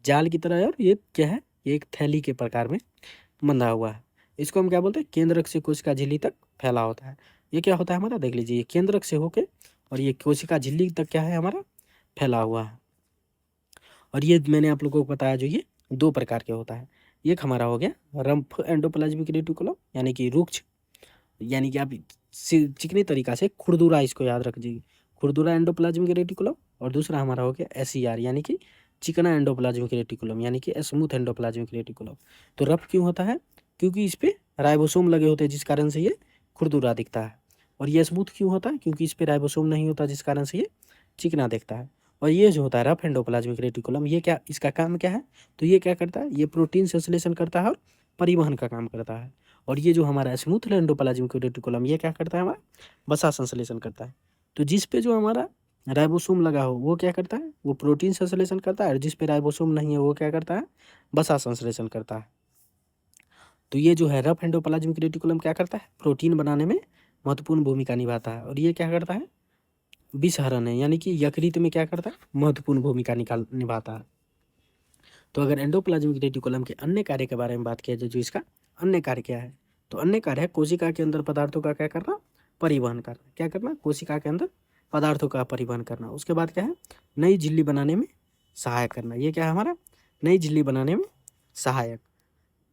जाल की तरह है, और ये क्या है, ये एक थैली के प्रकार में बंधा हुआ है। इसको हम क्या बोलते हैं, केंद्रक से कोशिका झिल्ली तक फैला होता है। ये क्या होता है हमारा, देख लीजिए, ये केंद्रक से होके और ये कोशिका झिल्ली तक क्या है हमारा, फैला हुआ है। और ये मैंने आप लोगों को बताया जो ये 2 प्रकार के होता है। एक हमारा हो गया रम्फ एंडोप्लाज्मिक रेटिकुलम, यानी कि रुक्ष, यानी कि आप चिकनी तरीका से खुरदुरा इसको याद रखिए, खुरदुरा एंडोप्लाज्मिक रेटिकुलम। और दूसरा हमारा हो गया एसईआर, यानी कि चिकना एंडोप्लाज्मिक रेटिकुलम, यानी कि स्मूथ एंडोप्लाज्मिक रेटिकुलम। तो रफ क्यों होता है, क्योंकि इस पे राइबोसोम लगे होते हैं, जिस कारण से ये खुरदुरा दिखता है। और ये स्मूथ क्यों होता है, क्योंकि इस पे राइबोसोम नहीं होता, जिस कारण से ये चिकना दिखता है। और ये जो होता है रफ एंडोप्लाज्मिक रेटिकुलम, ये क्या, इसका काम क्या है, तो ये क्या करता है, ये प्रोटीन संश्लेषण करता है और परिवहन का काम करता है। और ये जो हमारा स्मूथ एंडोप्लाज्मिक रेटिकुलम, ये क्या करता है हमारा, वसा संश्लेषण करता है। तो जिस पे जो हमारा राइबोसोम लगा हो वो क्या करता है, वो प्रोटीन संश्लेषण करता है, और जिस पे राइबोसोम नहीं है वो क्या करता है, वसा संश्लेषण करता है। तो ये जो है रफ एंडोप्लाज्मिक रेटिकुलम क्या करता है, प्रोटीन बनाने में महत्वपूर्ण भूमिका निभाता है। और ये क्या करता है, विषहरण है, यानी कि यकृत में क्या करता है, महत्वपूर्ण भूमिका निभाता है। तो अगर एंडोप्लाज्मिक रेटिकुलम के अन्य कार्य के बारे में बात किया जाए, जो इसका अन्य कार्य क्या है, तो अन्य कार्य है कोशिका के अंदर पदार्थों का क्या करना, परिवहन करना। क्या करना, कोशिका के अंदर पदार्थों का परिवहन करना। उसके बाद क्या है, नई झिल्ली बनाने में सहायक करना। ये क्या है हमारा, नई झिल्ली बनाने में सहायक,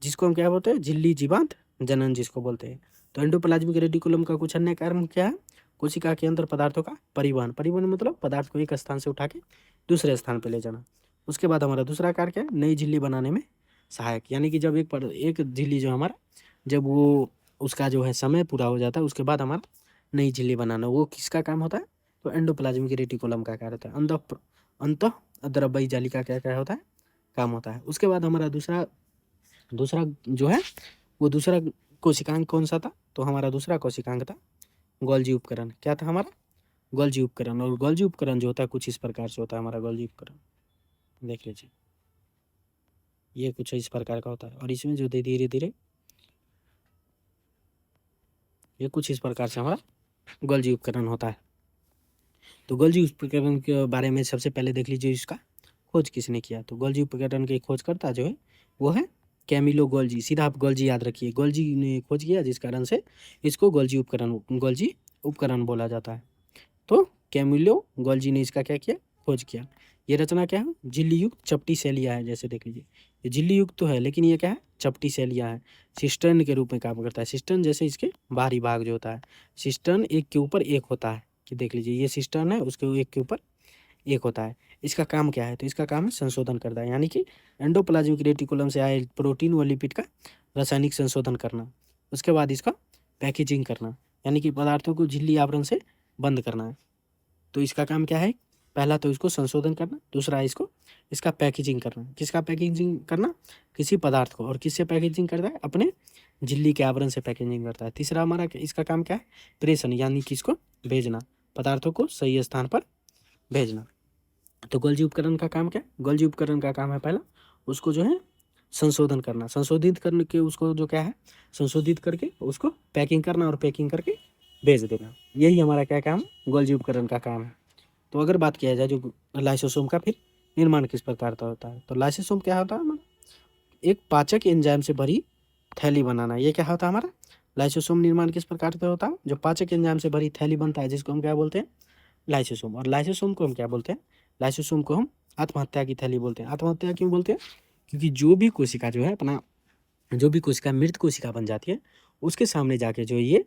जिसको हम क्या बोलते हैं, झिल्ली जीवांत जनन जिसको बोलते हैं। तो एंडोप्लाज्मिक रेटिकुलम का कुछ अन्य कार्य क्या है, कोशिका के अंदर पदार्थों का परिवहन, परिवहन मतलब पदार्थ को एक स्थान से उठा के दूसरे स्थान पर ले जाना। उसके बाद हमारा दूसरा कार्य क्या है, नई झिल्ली बनाने में सहायक, यानी कि जब एक झिल्ली जो हमारा, जब वो उसका जो है समय पूरा हो जाता है, उसके बाद हमारा नई झिल्ली बनाना, वो किसका काम होता है, तो एंडोप्लाज्मिक रेटिकुलम का कार्य होता है। अंत अद्रव्यी जाली का क्या क्या होता है, काम होता है। उसके बाद हमारा दूसरा दूसरा जो है, वो दूसरा कोशिकांग कौन सा था, तो हमारा दूसरा कोशिकांग था गोल्जी उपकरण। क्या था हमारा, गोल्जी उपकरण। और गोल्जी उपकरण जो होता है कुछ इस प्रकार से होता है हमारा गोल्जी उपकरण, देख लीजिए, ये कुछ इस प्रकार का होता है। और इसमें जो धीरे धीरे ये कुछ इस प्रकार से हमारा गोल्जी उपकरण होता है। तो गोल्जी उपकरण के बारे में सबसे पहले देख लीजिए, इसका खोज किसने किया। तो गोल्जी उपकरण के खोजकर्ता जो है वो है कैमिलो गोल्जी। सीधा आप गोल्जी याद रखिए, गोल्जी ने खोज किया, जिस कारण से इसको गोल्जी उपकरण बोला जाता है। तो कैमिलो गोल्जी ने इसका क्या किया, खोज किया। ये रचना क्या है, झिल्ली युक्त चपटी शैलियाँ है। जैसे देख लीजिए, ये झिल्ली युक्त तो है, लेकिन ये क्या है, चपटी शैलियाँ है। सिस्टर्न के रूप में काम करता है। सिस्टर्न जैसे इसके बाहरी भाग जो होता है, सिस्टर्न एक के ऊपर एक होता है, कि देख लीजिए ये सिस्टर्न है, उसके एक के ऊपर एक होता है। इसका काम क्या है, तो इसका काम है संशोधन करता है, यानी कि एंडोप्लाज्मिक रेटिकुलम से आए प्रोटीन व लिपिड का रासायनिक संशोधन करना। उसके बाद इसका पैकेजिंग करना, यानी कि पदार्थों को झिल्ली आवरण से बंद करना है। तो इसका काम क्या है, पहला तो इसको संशोधन करना, दूसरा इसको इसका पैकेजिंग करना। किसका पैकेजिंग करना, किसी पदार्थ को। और किससे पैकेजिंग करता है, अपने झिल्ली के आवरण से पैकेजिंग करता है। तीसरा हमारा इसका काम क्या है, प्रेषण, यानी कि इसको भेजना, पदार्थों को सही स्थान पर भेजना। तो गोल्जी उपकरण का काम क्या है, गोल्जी उपकरण का काम है पहला उसको जो है संशोधन करना, संशोधित करने के उसको जो क्या है, संशोधित करके उसको पैकिंग करना और पैकिंग करके भेज देना। यही हमारा क्या काम है, गोल्जी उपकरण का काम है। तो अगर बात किया जाए जो लाइसोसोम का, फिर निर्माण किस प्रकार का होता है, तो लाइसोसोम क्या होता है हमारा, एक पाचक एंजाइम से भरी थैली बनाना। ये क्या होता है हमारा, लाइसोसोम निर्माण किस प्रकार से होता है, जो पाचक एंजाइम से भरी थैली बनता है, जिसको हम क्या बोलते हैं, लाइसोसोम। और लाइसोसोम को हम क्या बोलते हैं, लाइसोसोम को हम आत्महत्या की थैली बोलते हैं। आत्महत्या क्यों बोलते हैं, क्योंकि जो भी कोशिका जो है अपना, जो भी कोशिका मृत कोशिका बन जाती है, उसके सामने जाके जो ये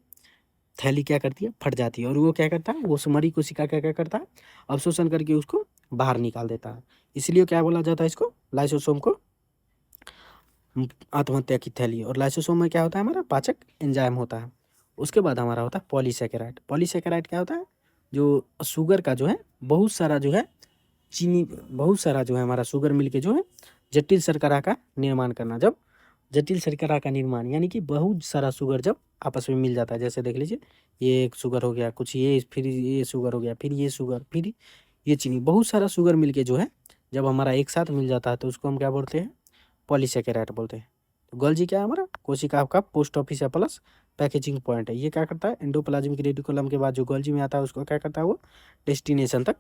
थैली क्या करती है, फट जाती है। और वो क्या करता है, वो मरी कोशिका क्या क्या करता है, अवशोषण करके उसको बाहर निकाल देता है। इसलिए क्या बोला जाता है इसको, लाइसोसोम को आत्महत्या की थैली। और लाइसोसोम में क्या होता है हमारा, पाचक एंजाइम होता है। उसके बाद हमारा होता है पॉलीसेकेराइड। पॉलीसेकेराइड क्या होता है, जो शुगर का जो है बहुत सारा जो है चीनी, बहुत सारा जो है हमारा शुगर मिलके जो है जटिल शर्करा का निर्माण करना। जब जटिल शर्करा का निर्माण, यानी कि बहुत सारा शुगर जब आपस में मिल जाता है, जैसे देख लीजिए ये एक शुगर हो गया, कुछ ये, फिर ये शुगर हो गया, फिर ये शुगर, फिर ये चीनी, बहुत सारा शुगर मिलके जो है जब हमारा एक साथ मिल जाता है, तो उसको हम क्या बोलते हैं, पॉलीसेकेराइड बोलते हैं। तो गोल्जी क्या है हमारा, कोशिका का पोस्ट ऑफिस है प्लस पैकेजिंग पॉइंट है। ये क्या करता है, एंडोप्लाज्मिक रेटिकुलम के बाद जो गोल्जी में आता है उसको क्या करता है, वो डेस्टिनेशन तक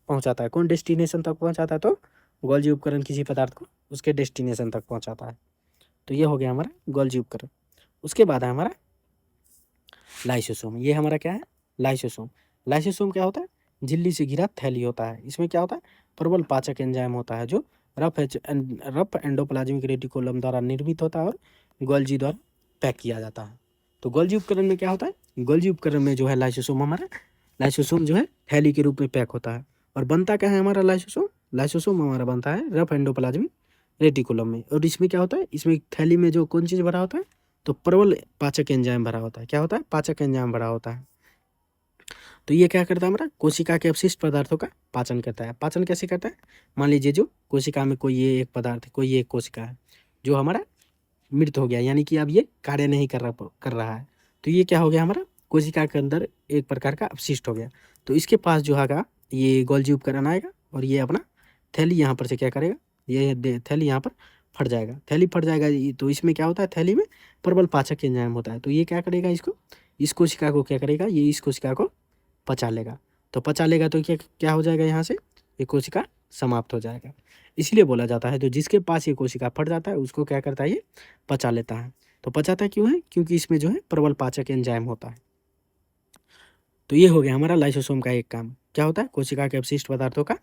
पहुंचाता है। कौन डेस्टिनेशन तक पहुंचाता है, तो गोल्जी उपकरण किसी पदार्थ को उसके डेस्टिनेशन तक पहुंचाता है। तो ये हो गया हमारा गोल्जी उपकरण। उसके बाद है हमारा लाइसोसोम। ये हमारा क्या है, लाइसोसोम। लाइसोसोम क्या होता है, झिल्ली से घिरा थैली होता है। इसमें क्या होता है, प्रबल पाचक एंजाइम होता है जो रफ एंडोप्लाज्मिक रेटिकुलम द्वारा निर्मित होता है और गोल्जी द्वारा पैक किया जाता है। तो गोल्जी उपकरण में क्या होता है, गोल्जी उपकरण में जो है लाइसोसोम हमारा, लाइसोसोम जो है थैली के रूप में पैक होता है। और बनता क्या है हमारा लाइसोसोम, लाइसोसोम हमारा बनता है रफ एंडोप्लाज्मिक रेटिकुलम में। और इसमें क्या होता है, इसमें थैली में जो कौन चीज़ भरा होता है, तो प्रबल पाचक एंजाइम भरा होता है। क्या होता है, पाचक एंजाइम भरा होता है। तो ये क्या करता है हमारा, कोशिका के अपशिष्ट पदार्थों का पाचन करता है। पाचन कैसे करता है, मान लीजिए जो कोशिका में कोई ये एक पदार्थ है, कोई एक कोशिका है जो हमारा मृत हो गया, यानी कि अब ये कार्य नहीं कर रहा है, तो ये क्या हो गया हमारा, कोशिका के अंदर एक प्रकार का अपशिष्ट हो गया। तो इसके पास जो है ये गोल्जी उपकरण आएगा और ये अपना थैली यहाँ पर से क्या करेगा, ये थैली यहाँ पर फट जाएगा। थैली फट जाएगा तो इसमें क्या होता है, थैली में प्रबल पाचक एंजाइम होता है। तो ये क्या करेगा, इसको इस कोशिका को क्या करेगा, ये इस कोशिका को पचा लेगा। तो पचा लेगा तो क्या क्या हो जाएगा, यहाँ से ये कोशिका समाप्त हो जाएगा। इसलिए बोला जाता है तो जिसके पास ये कोशिका फट जाता है उसको क्या करता है, ये पचा लेता है। तो पचाता क्यों है, क्योंकि इसमें जो है प्रबल पाचक एंजाइम होता है। तो ये हो गया हमारा लाइसोसोम का एक काम, क्या होता है, कोशिका के अपशिष्ट पदार्थों का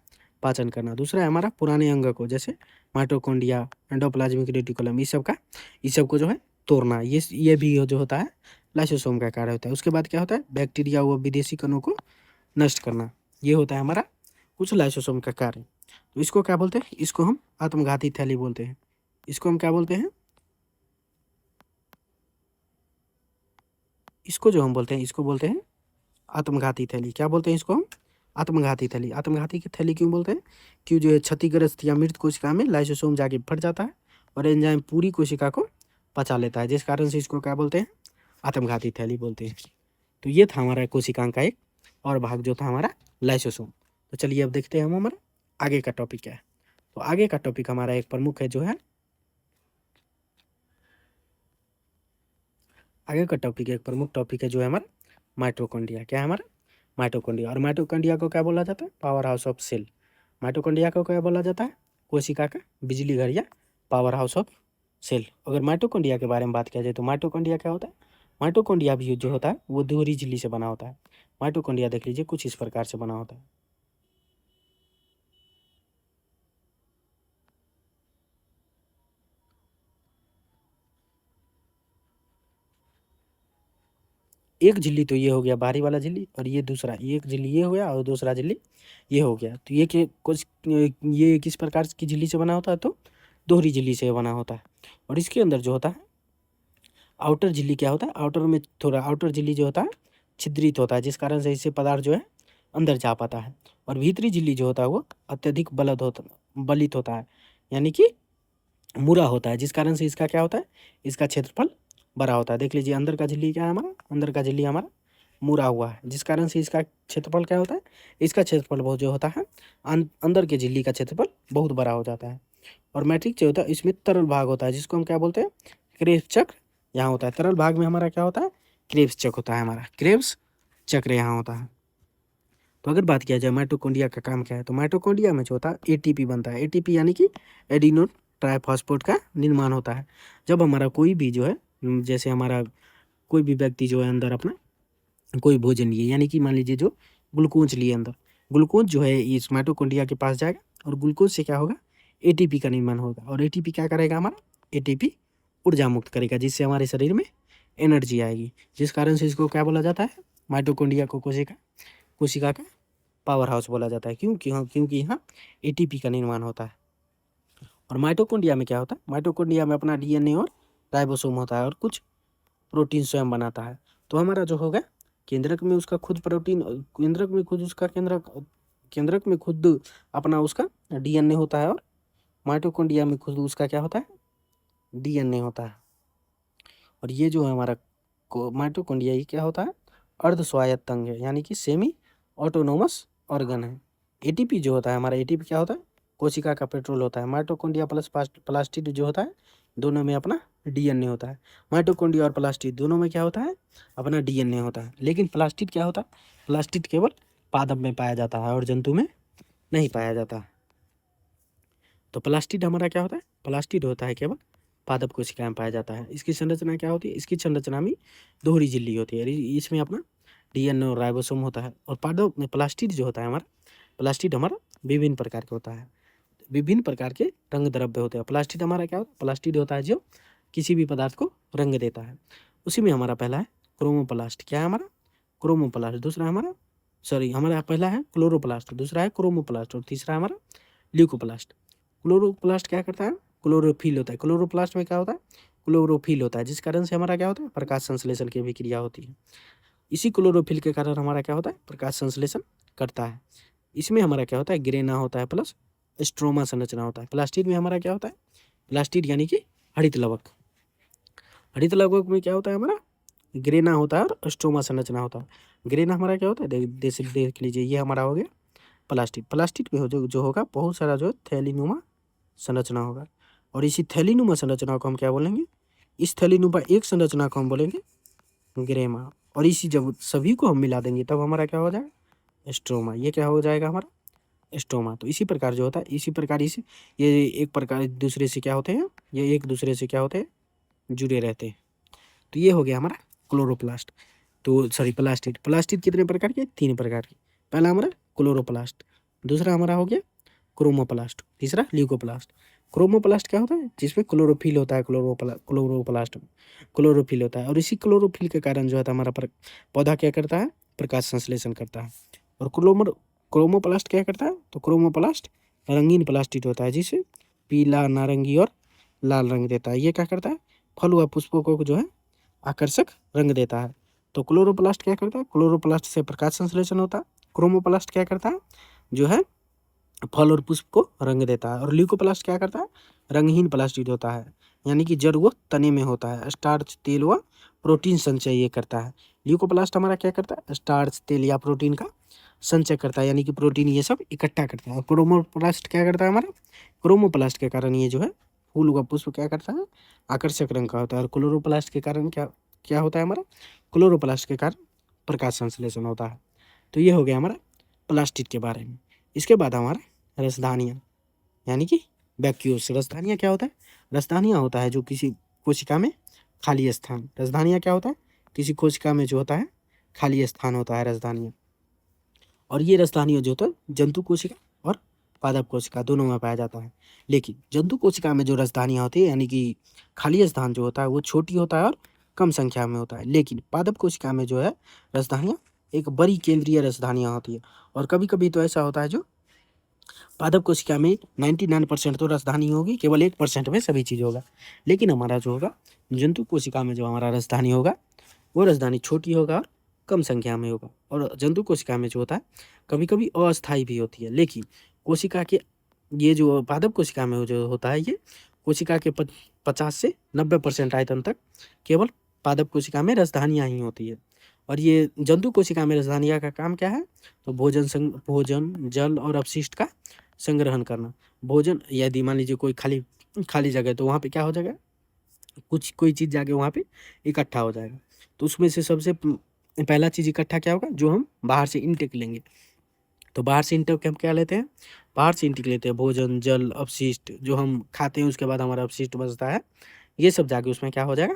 पाचन करना। दूसरा है हमारा पुराने अंग को, जैसे माइटोकॉन्ड्रिया, एंडोप्लाज्मिक रेटिकुलम, इस सब को जो है तोड़ना, ये भी जो होता है लाइसोसोम का कार्य होता है। उसके बाद क्या होता है, बैक्टीरिया व विदेशी कणों को नष्ट करना, ये होता है हमारा कुछ लाइसोसोम का कार्य। तो इसको क्या बोलते हैं, इसको हम आत्मघाती थैली बोलते हैं। इसको हम क्या बोलते हैं, इसको जो हम बोलते हैं इसको बोलते हैं आत्मघाती थैली। क्या बोलते हैं इसको हम, आत्मघाती थैली। आत्मघाती की थैली क्यों बोलते हैं, क्यों जो है क्षतिग्रस्त या मृत कोशिका में लाइसोसोम जाके फट जाता है और एंजाइम पूरी कोशिका को पचा लेता है, जिस कारण से इसको क्या बोलते हैं, आत्मघाती थैली बोलते हैं। तो ये था हमारा कोशिकांग का एक और भाग जो था हमारा लाइसोसोम। तो चलिए अब देखते हैं हम हमारा आगे का टॉपिक क्या है। तो आगे का टॉपिक हमारा एक प्रमुख है जो है, आगे का टॉपिक एक प्रमुख टॉपिक है जो है हमारा माइटोकॉन्ड्रिया। क्या है हमारा, माइटोकॉन्ड्रिया। और माइटोकॉन्ड्रिया को क्या बोला जाता है, power house of cell. Mitochondria को क्या बोला जाता है, कोशिका का बिजली घर या पावर हाउस ऑफ सेल। अगर माइटोकॉन्ड्रिया के बारे में बात किया जाए तो माइटोकॉन्ड्रिया क्या होता है, माइटोकॉन्ड्रिया भी जो होता है वो दोहरी झिल्ली से बना होता है। माइटोकॉन्ड्रिया देख लीजिए कुछ इस प्रकार से बना होता है। एक झिल्ली तो ये हो गया बाहरी वाला झिल्ली, और ये दूसरा, एक झिल्ली ये हो गया और दूसरा झिल्ली ये हो गया। तो ये कुछ ये किस प्रकार की झिल्ली से बना होता है, तो दोहरी झिल्ली से बना होता है। और इसके अंदर जो होता है आउटर झिल्ली क्या होता है, आउटर में थोड़ा आउटर झिल्ली जो होता है छिद्रित होता है, जिस कारण से इससे पदार्थ जो है अंदर जा पाता है। और भीतरी झिल्ली जो होता है वो अत्यधिक बलित होता है, यानी कि मुरा होता है, जिस कारण से इसका क्या होता है, इसका क्षेत्रफल बड़ा होता है। देख लीजिए अंदर का झिल्ली क्या है हमारा, अंदर का झिल्ली हमारा मुड़ा हुआ है, जिस कारण से इसका क्षेत्रफल क्या होता है, इसका क्षेत्रफल बहुत जो होता है अंदर के झिल्ली का क्षेत्रफल बहुत बड़ा हो जाता है। और मैट्रिक्स जो होता है इसमें तरल भाग होता है, जिसको हम क्या बोलते हैं, क्रेब्स चक्र यहाँ होता है। तरल भाग में हमारा क्या होता है, क्रेब्स चक्र होता है, हमारा क्रेब्स चक्र यहाँ होता है। तो अगर बात किया जाए माइटोकॉन्ड्रिया का काम क्या है, तो माइटोकॉन्ड्रिया में जो होता है एटीपी बनता है। एटीपी यानी कि एडिनो ट्राइफॉस्फेट का निर्माण होता है। जब हमारा कोई भी जो है, जैसे हमारा कोई भी व्यक्ति जो है अंदर अपना कोई भोजन लिए, यानी कि मान लीजिए जो ग्लूकोज लिए अंदर, ग्लूकोज जो है इस माइटोकॉन्ड्रिया के पास जाएगा और ग्लूकोज से क्या होगा, एटीपी का निर्माण होगा। और एटीपी क्या करेगा, हमारा एटीपी ऊर्जा मुक्त करेगा, जिससे हमारे शरीर में एनर्जी आएगी, जिस कारण से इसको क्या बोला जाता है, माइटोकॉन्ड्रिया को कोशिका का पावर हाउस बोला जाता है। क्योंकि यहाँ एटीपी का निर्माण होता है। और माइटोकॉन्ड्रिया में क्या होता है, माइटोकॉन्ड्रिया में अपना डीएनए और राइबोसोम होता है और कुछ प्रोटीन स्वयं बनाता है। तो हमारा जो होगा केंद्रक में उसका खुद प्रोटीन, केंद्रक में खुद उसका केंद्रक में खुद अपना उसका डीएनए होता है, और माइटोकॉन्ड्रिया में खुद उसका क्या होता है, डीएनए होता है। और ये जो है हमारा माइटोकॉन्ड्रिया ये क्या होता है, अर्ध स्वायत्त अंग है, यानी कि सेमी ऑटोनोमस ऑर्गन है। एटीपी जो होता है हमारा, एटीपी क्या होता है, कोशिका का पेट्रोल होता है। माइटोकॉन्ड्रिया प्लस प्लास्टिड जो होता है दोनों में अपना डीएनए होता है। माइटोकॉन्ड्रिया और प्लास्टिड दोनों में क्या होता है, अपना डीएनए होता है। लेकिन प्लास्टिड क्या होता है, प्लास्टिड केवल पादप में पाया जाता है और जंतु में नहीं पाया जाता। तो प्लास्टिड हमारा क्या होता है, प्लास्टिड होता है केवल पादप कोशिका में पाया जाता है। इसकी संरचना क्या होती है, इसकी संरचना में दोहरी झिल्ली होती है, इसमें अपना डीएनए और राइबोसोम होता है। और पादप में प्लास्टिड जो होता है हमारा, प्लास्टिड हमारा विभिन्न प्रकार का होता है, विभिन्न प्रकार के रंग द्रव्य होते हैं। प्लास्टिड हमारा क्या होता है, प्लास्टिड होता है जो किसी भी पदार्थ को रंग देता है। उसी में हमारा पहला है क्रोमोप्लास्ट। क्या है हमारा, क्रोमोप्लास्ट। दूसरा हमारा हमारा पहला है क्लोरोप्लास्ट, दूसरा है क्रोमोप्लास्ट और तीसरा है हमारा ल्यूकोप्लास्ट। क्लोरोप्लास्ट क्या करता है, क्लोरोफिल होता है। क्लोरोप्लास्ट में क्या होता है, क्लोरोफिल होता है, जिस कारण से हमारा क्या होता है, प्रकाश संश्लेषण की भी क्रिया होती है। इसी क्लोरोफिल के कारण हमारा क्या होता है, प्रकाश संश्लेषण करता है। इसमें हमारा क्या होता है, ग्रेना होता है प्लस स्ट्रोमा संरचना होता है। प्लास्टिड में हमारा क्या होता है, प्लास्टिड यानी कि हरित लवक। हरित लवक में क्या होता है हमारा, ग्रेना होता है और स्ट्रोमा संरचना होता है। ग्रेना हमारा क्या होता है, देख लीजिए, ये हमारा हो गया प्लास्टिड। प्लास्टिड में जो होगा बहुत सारा जो थैलीनुमा संरचना होगा। और इसी थैलीनुमा संरचना को हम क्या बोलेंगे, इस थैलीनुमा एक संरचना को हम बोलेंगे ग्रेमा। और इसी जब सभी को हम मिला देंगे तब हमारा क्या हो जाएगा, स्ट्रोमा। ये क्या हो जाएगा हमारा स्ट्रोमा। तो इसी प्रकार जो होता है, इसी प्रकार इसी ये एक प्रकार दूसरे से क्या होते हैं, ये एक दूसरे से क्या होते हैं, जुड़े रहते हैं। तो ये हो गया हमारा क्लोरोप्लास्ट। तो सॉरी प्लास्टिड। प्लास्टिड कितने प्रकार के, 3 प्रकार के। पहला हमारा क्लोरोप्लास्ट, दूसरा हमारा हो गया क्रोमोप्लास्ट, तीसरा ल्यूकोप्लास्ट। क्रोमोप्लास्ट क्या होता है, जिसमें क्लोरोफिल होता है, क्लोरोप्लास्ट में क्लोरोफिल होता है। और इसी क्लोरोफिल के कारण जो है हमारा पौधा क्या करता है, प्रकाश संश्लेषण करता है। और क्रोमोप्लास्ट क्या करता है, तो क्रोमोप्लास्ट रंगीन प्लास्टिड होता है, जिसे पीला, नारंगी और लाल रंग देता है। ये क्या करता है, फल व पुष्पों को जो है आकर्षक रंग देता है। तो क्लोरोप्लास्ट क्या करता है, क्लोरोप्लास्ट से प्रकाश संश्लेषण होता है। क्रोमोप्लास्ट क्या करता है, जो है फल और पुष्प को रंग देता है। और ल्यूकोप्लास्ट क्या करता है, रंगहीन प्लास्टिड होता है, यानी कि जड़ व तने में होता है। स्टार्च, तेल व प्रोटीन संचय ये करता है। ल्यूकोप्लास्ट हमारा क्या करता है, स्टार्च, तेल या प्रोटीन का संचय करता है, यानी कि प्रोटीन ये सब इकट्ठा करता है। और क्रोमोप्लास्ट क्या करता है हमारा, क्रोमोप्लास्ट के कारण ये जो है फूल व पुष्प क्या करता है, आकर्षक रंग का होता है। और क्लोरोप्लास्ट के कारण क्या क्या होता है हमारा, क्लोरोप्लास्ट के कारण प्रकाश संश्लेषण होता है। तो ये हो गया हमारा प्लास्टिड के बारे में। इसके बाद हमारा रसधानियाँ, यानी कि वैक्यूल्स। रसधानियाँ क्या होता है, रसधानियाँ होता है जो किसी कोशिका में खाली स्थान। रसधानियाँ क्या होता है, किसी कोशिका में जो होता है खाली स्थान होता है रसधानियाँ। और ये रसधानियाँ जो होता है जंतु कोशिका और पादप कोशिका दोनों में पाया जाता है। लेकिन जंतु कोशिका में जो रसधानियाँ होती है, यानी कि खाली स्थान जो होता है वो छोटी होता है और कम संख्या में होता है। लेकिन पादप कोशिका में जो है रसधानियाँ एक बड़ी केंद्रीय रसधानियाँ होती है। और कभी कभी तो ऐसा होता है जो पादप कोशिका में 99% तो रसधानी होगी, केवल 1% में सभी चीज़ होगा। लेकिन हमारा जो होगा जंतु कोशिका में जो हमारा रसधानी होगा वो रसधानी छोटी होगा और कम संख्या में होगा। और जंतु कोशिका में जो होता है कभी कभी अस्थायी भी होती है। लेकिन कोशिका के ये जो पादप कोशिका में जो होता है, ये कोशिका के 50 से 90% आयतन तक केवल पादप कोशिका में रसधानियाँ ही होती है। और ये जंतु कोशिका में रसधानियाँ का काम क्या है, तो भोजन, जल और अपशिष्ट का संग्रहण करना। भोजन, यदि मान लीजिए कोई खाली खाली जगह है तो वहाँ पे क्या हो जाएगा, कोई चीज़ जाके वहाँ पे इकट्ठा हो जाएगा। तो उसमें से सबसे पहला चीज़ इकट्ठा क्या होगा, जो हम बाहर से इनटेक लेंगे। तो बाहर से इनटेक हम क्या लेते हैं, बाहर से इनटेक लेते हैं भोजन, जल, अपशिष्ट जो हम खाते हैं, उसके बाद हमारा अपशिष्ट बचता है, ये सब जाके उसमें क्या हो जाएगा,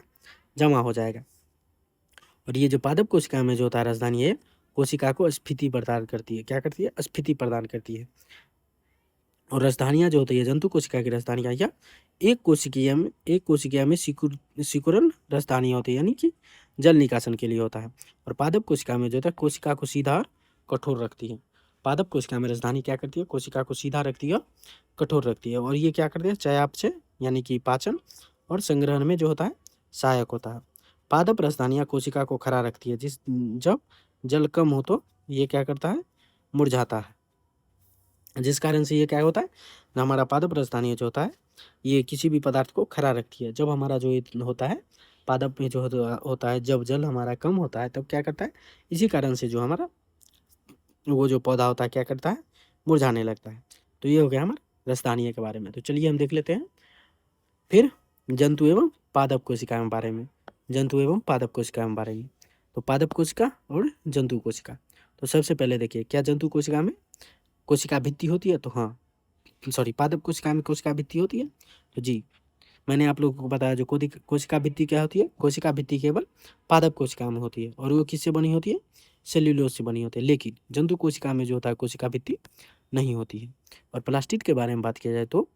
जमा हो जाएगा। और ये जो पादप कोशिका में जो होता है राजधानी, ये कोशिका को स्फीति प्रदान करती है। क्या करती है, स्फीति प्रदान करती है। और राजधानियाँ जो होती है जंतु कोशिका की राजधानियाँ, या एक कोशिकीय में सिकुड़न राजधानियाँ होती है, यानी कि जल निकासन के लिए होता है। और पादप कोशिका में जो होता है कोशिका को सीधा और कठोर रखती है। पादप कोशिका में राजधानी क्या करती है, कोशिका को सीधा रखती है और कठोर रखती है। और ये क्या करती है, चयापचय यानी कि पाचन और संग्रहण में जो होता है सहायक होता है। पादप राजधानियाँ कोशिका को खड़ा रखती है, जब जल कम हो तो ये क्या करता है, मुरझाता है। जिस कारण से ये क्या होता है, हमारा पादप राजधानी जो होता है ये किसी भी पदार्थ को खड़ा रखती है। जब हमारा जो होता है पादप में जो होता है, जब जल हमारा कम होता है तब क्या करता है, इसी कारण से जो हमारा वो जो पौधा होता है क्या करता है, मुरझाने लगता है। तो ये हो गया हमारा राजधानी के बारे में। तो चलिए हम देख लेते हैं फिर जंतु एवं पादप कोशिका के बारे में, जंतु एवं पादप कोशिका के बारे में। तो पादप कोशिका और जंतु कोशिका। तो सबसे पहले देखिए, क्या जंतु कोशिका में कोशिका भित्ति होती है? तो हाँ, सॉरी, पादप कोशिका में कोशिका भित्ति होती है। तो जी, मैंने आप लोगों को बताया जो कोशिका भित्ति क्या होती है। कोशिका भित्ति केवल पादप कोशिका में होती है और वो किससे बनी होती है? सेल्यूलोज से बनी होती है। लेकिन जंतु कोशिका में जो होता है कोशिका भित्ति नहीं होती है। और प्लास्टिड के बारे में बात किया जाए तो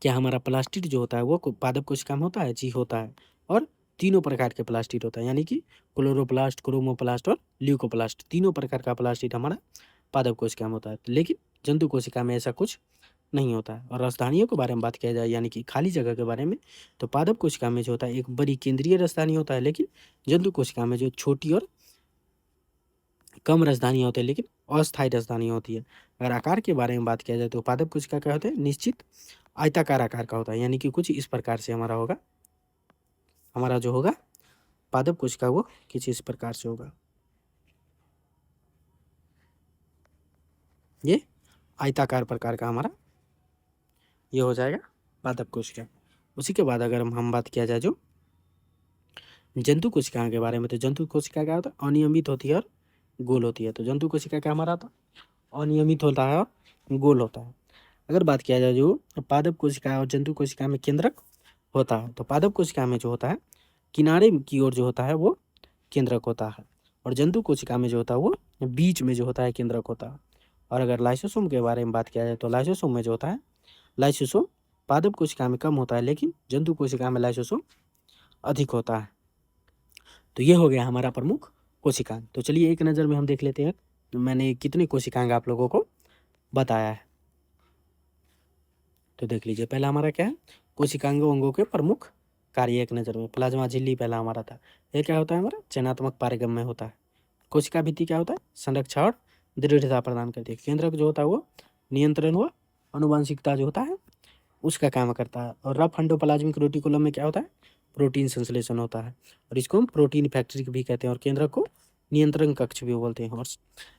क्या हमारा प्लास्टिड जो होता है वो पादप कोशिका में होता है? जी होता है। और तीनों प्रकार के प्लास्टिड होता है, यानी कि क्लोरोप्लास्ट, क्रोमोप्लास्ट और ल्यूकोप्लास्ट, तीनों प्रकार का प्लास्टिड हमारा पादप कोशिका में होता है। लेकिन जंतु कोशिका में ऐसा कुछ नहीं होता है। और राजधानियों के बारे में बात किया जाए, यानी कि खाली जगह के बारे में, तो पादप कोशिका में जो होता है एक बड़ी केंद्रीय राजधानी होता है, लेकिन जंतु कोशिका में जो छोटी और कम राजधानियाँ होती है लेकिन अस्थायी राजधानी होती है। अगर आकार के बारे में बात किया जाए तो पादप कोशिका क्या होता है? निश्चित आयताकार आकार का होता है, यानी कि कुछ इस प्रकार से हमारा होगा, हमारा जो होगा पादप कोशिका वो किसी इस प्रकार से होगा, ये आयताकार प्रकार का हमारा ये हो जाएगा पादप कोशिका। उसी के बाद अगर हम बात किया जाए जो जंतु कोशिका के बारे में, तो जंतु कोशिका क्या होता है? अनियमित होती है और गोल होती है। तो जंतु कोशिका क्या हमारा था? अनियमित होता है और गोल होता है। अगर बात किया जाए जो पादप कोशिका और जंतु कोशिका में केंद्रक होता है, तो पादप कोशिका में जो होता है किनारे की ओर जो होता है वो केंद्रक होता है, और जंतु कोशिका में जो होता है वो बीच में जो होता है केंद्रक होता है। और अगर लाइसोसोम के बारे में बात किया जाए तो लाइसोसोम में जो होता है, लाइसोसोम पादप कोशिका में कम होता है लेकिन जंतु कोशिका में लाइसोसोम अधिक होता है। तो ये हो गया हमारा प्रमुख कोशिकांग। तो चलिए एक नज़र में हम देख लेते हैं मैंने कितने कोशिकांग आप लोगों को बताया है। तो देख लीजिए, पहला हमारा क्या है? कोशिकांगों अंगों के प्रमुख कार्य एक नज़र में। प्लाज्मा झिल्ली पहला हमारा था। ये क्या होता है? हमारा चयनात्मक पारगम्य होता है। कोशिका भित्ति क्या होता है? संरक्षण और दृढ़ता प्रदान करती है। केंद्रक जो होता है वो नियंत्रण व अनुवांशिकता जो होता है उसका काम करता है। और रफ एंडोप्लाज्मिक रेटिकुलम में क्या होता है? प्रोटीन संश्लेषण होता है, और इसको हम प्रोटीन फैक्ट्री भी कहते हैं। और केंद्रक को नियंत्रण कक्ष भी बोलते हैं। और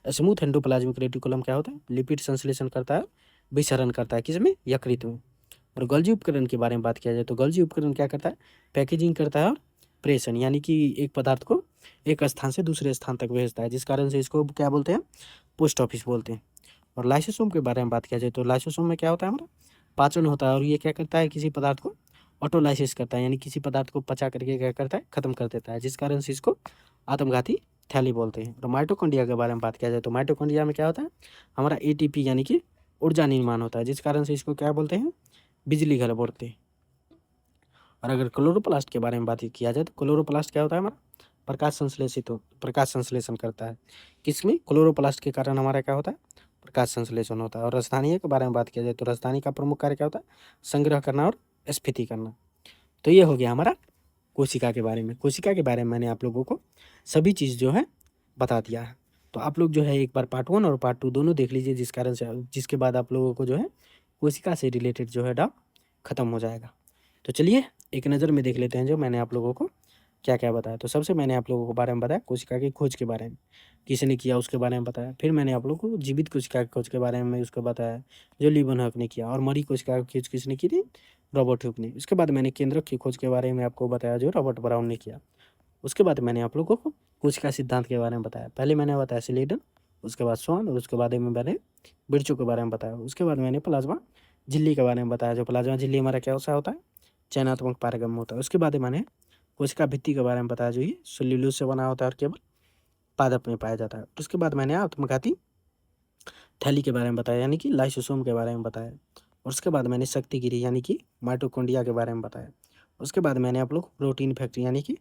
स्मूथ एंडोप्लाज्मिक रेटिकुलम क्या होता है? लिपिड संश्लेषण करता है, विसरण करता है, किसमें? यकृत में। और गोल्जी उपकरण के बारे में बात किया जाए तो गोल्जी उपकरण क्या करता है? पैकेजिंग करता है और प्रेषण, यानी कि एक पदार्थ को एक स्थान से दूसरे स्थान तक भेजता है, जिस कारण से इसको क्या बोलते हैं? पोस्ट ऑफिस बोलते हैं। और लाइसोसोम के बारे में बात किया जाए तो लाइसोसोम में क्या होता है? हमारा पाचन होता है, और ये क्या करता है? किसी पदार्थ को ऑटोलाइसिस करता है, यानी किसी पदार्थ को पचा करके क्या करता है? खत्म कर देता है, जिस कारण से इसको आत्मघाती थैली बोलते हैं। और माइटोकॉन्ड्रिया के बारे में बात किया जाए तो माइटोकॉन्ड्रिया में क्या होता है? हमारा एटीपी यानी कि ऊर्जा निर्माण होता है, जिस कारण से इसको क्या बोलते हैं? बिजली घर बोलते हैं। और अगर क्लोरोप्लास्ट के बारे में बात किया जाए तो क्लोरोप्लास्ट क्या होता है? हमारा प्रकाश संश्लेषण करता है। किसमें? क्लोरोप्लास्ट के कारण हमारा क्या होता है? प्रकाश संश्लेषण होता है। और राजधानी के बारे में बात किया जाए तो राजधानी का प्रमुख कार्य क्या होता है? संग्रह करना और स्फीति करना। तो ये हो गया हमारा कोशिका के बारे में। कोशिका के बारे में मैंने आप लोगों को सभी चीज़ जो है बता दिया है। तो आप लोग जो है एक बार पार्ट 1 और पार्ट 2 दोनों देख लीजिए, जिसके बाद आप लोगों को जो है कोशिका से रिलेटेड जो है डाउट खत्म हो जाएगा। तो चलिए एक नज़र में देख लेते हैं जो मैंने आप लोगों को क्या क्या बताया। तो सबसे मैंने आप लोगों को बारे में बताया कोशिका की खोज के बारे में, किसने किया उसके बारे में बताया। फिर मैंने आप लोगों को जीवित कोशिका की खोज के बारे में उसको बताया, जो लीबनहक ने किया। और मरी कोशिका की खोज किसने की थी? रॉबर्ट हुक ने। उसके बाद मैंने केंद्रक की खोज के बारे में आपको बताया, जो रॉबर्ट ब्राउन ने किया। उसके बाद मैंने आप लोगों को कोशिका सिद्धांत के बारे में बताया। पहले मैंने बताया स्लेडन, उसके बाद स्वान, और उसके बाद में मैंने बिरचू के बारे में बताया। उसके बाद मैंने प्लाज्मा झिल्ली के बारे में बताया, जो प्लाज्मा झिल्ली हमारा क्या होता है? चयनात्मक पारगम्य होता है। उसके बाद मैंने कोशिका भित्ति के बारे में बताया, जो ये सेल्यूलोज से बना होता है और केवल पादप में पाया जाता है। उसके बाद मैंने आत्मघाती थैली के बारे में बताया, यानी कि लाइसोसोम के बारे में बताया। और उसके बाद मैंने शक्तिगिरी यानी कि माइटोकॉन्ड्रिया के बारे में बताया। उसके बाद मैंने आप लोग प्रोटीन फैक्ट्री यानी कि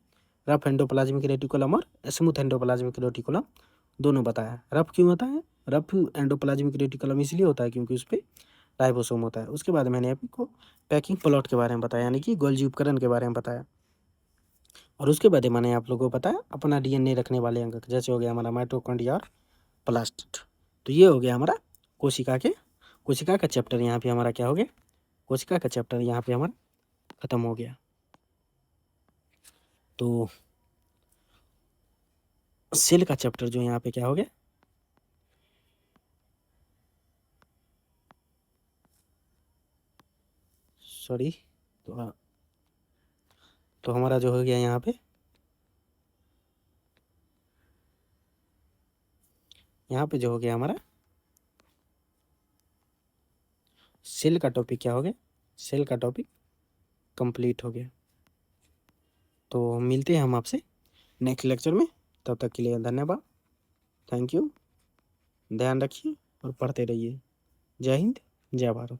रफ एंडोप्लाज्मिक रेटिकुलम और स्मूथ एंडोप्लाज्मिक रेटिकुलम दोनों बताया। रफ क्यों होता है? रफ एंडोप्लाज्मिक रेटिकुलम इसलिए होता है क्योंकि उस पर राइबोसोम होता है। उसके बाद मैंने आपको पैकिंग प्लॉट के बारे में बताया, यानी कि गोल्जी उपकरण के बारे में बताया। और उसके बाद मैंने आप लोगों को बताया अपना डीएनए रखने वाले अंग, जैसे हो गया हमारा माइटोकॉन्ड्रिया और प्लास्ट। तो ये हो गया हमारा कोशिका का चैप्टर। यहाँ पे हमारा क्या हो गया? कोशिका का चैप्टर यहाँ पे हमारा खत्म हो गया। तो सेल का चैप्टर जो यहाँ पे क्या हो गया? सॉरी, तो तो हमारा जो हो गया यहाँ पे, जो हो गया हमारा सेल का टॉपिक क्या हो गया, सेल का टॉपिक कंप्लीट हो गया। तो मिलते हैं हम आपसे नेक्स्ट लेक्चर में, तब तक के लिए धन्यवाद, थैंक यू, ध्यान रखिए और पढ़ते रहिए। जय हिंद, जय भारत।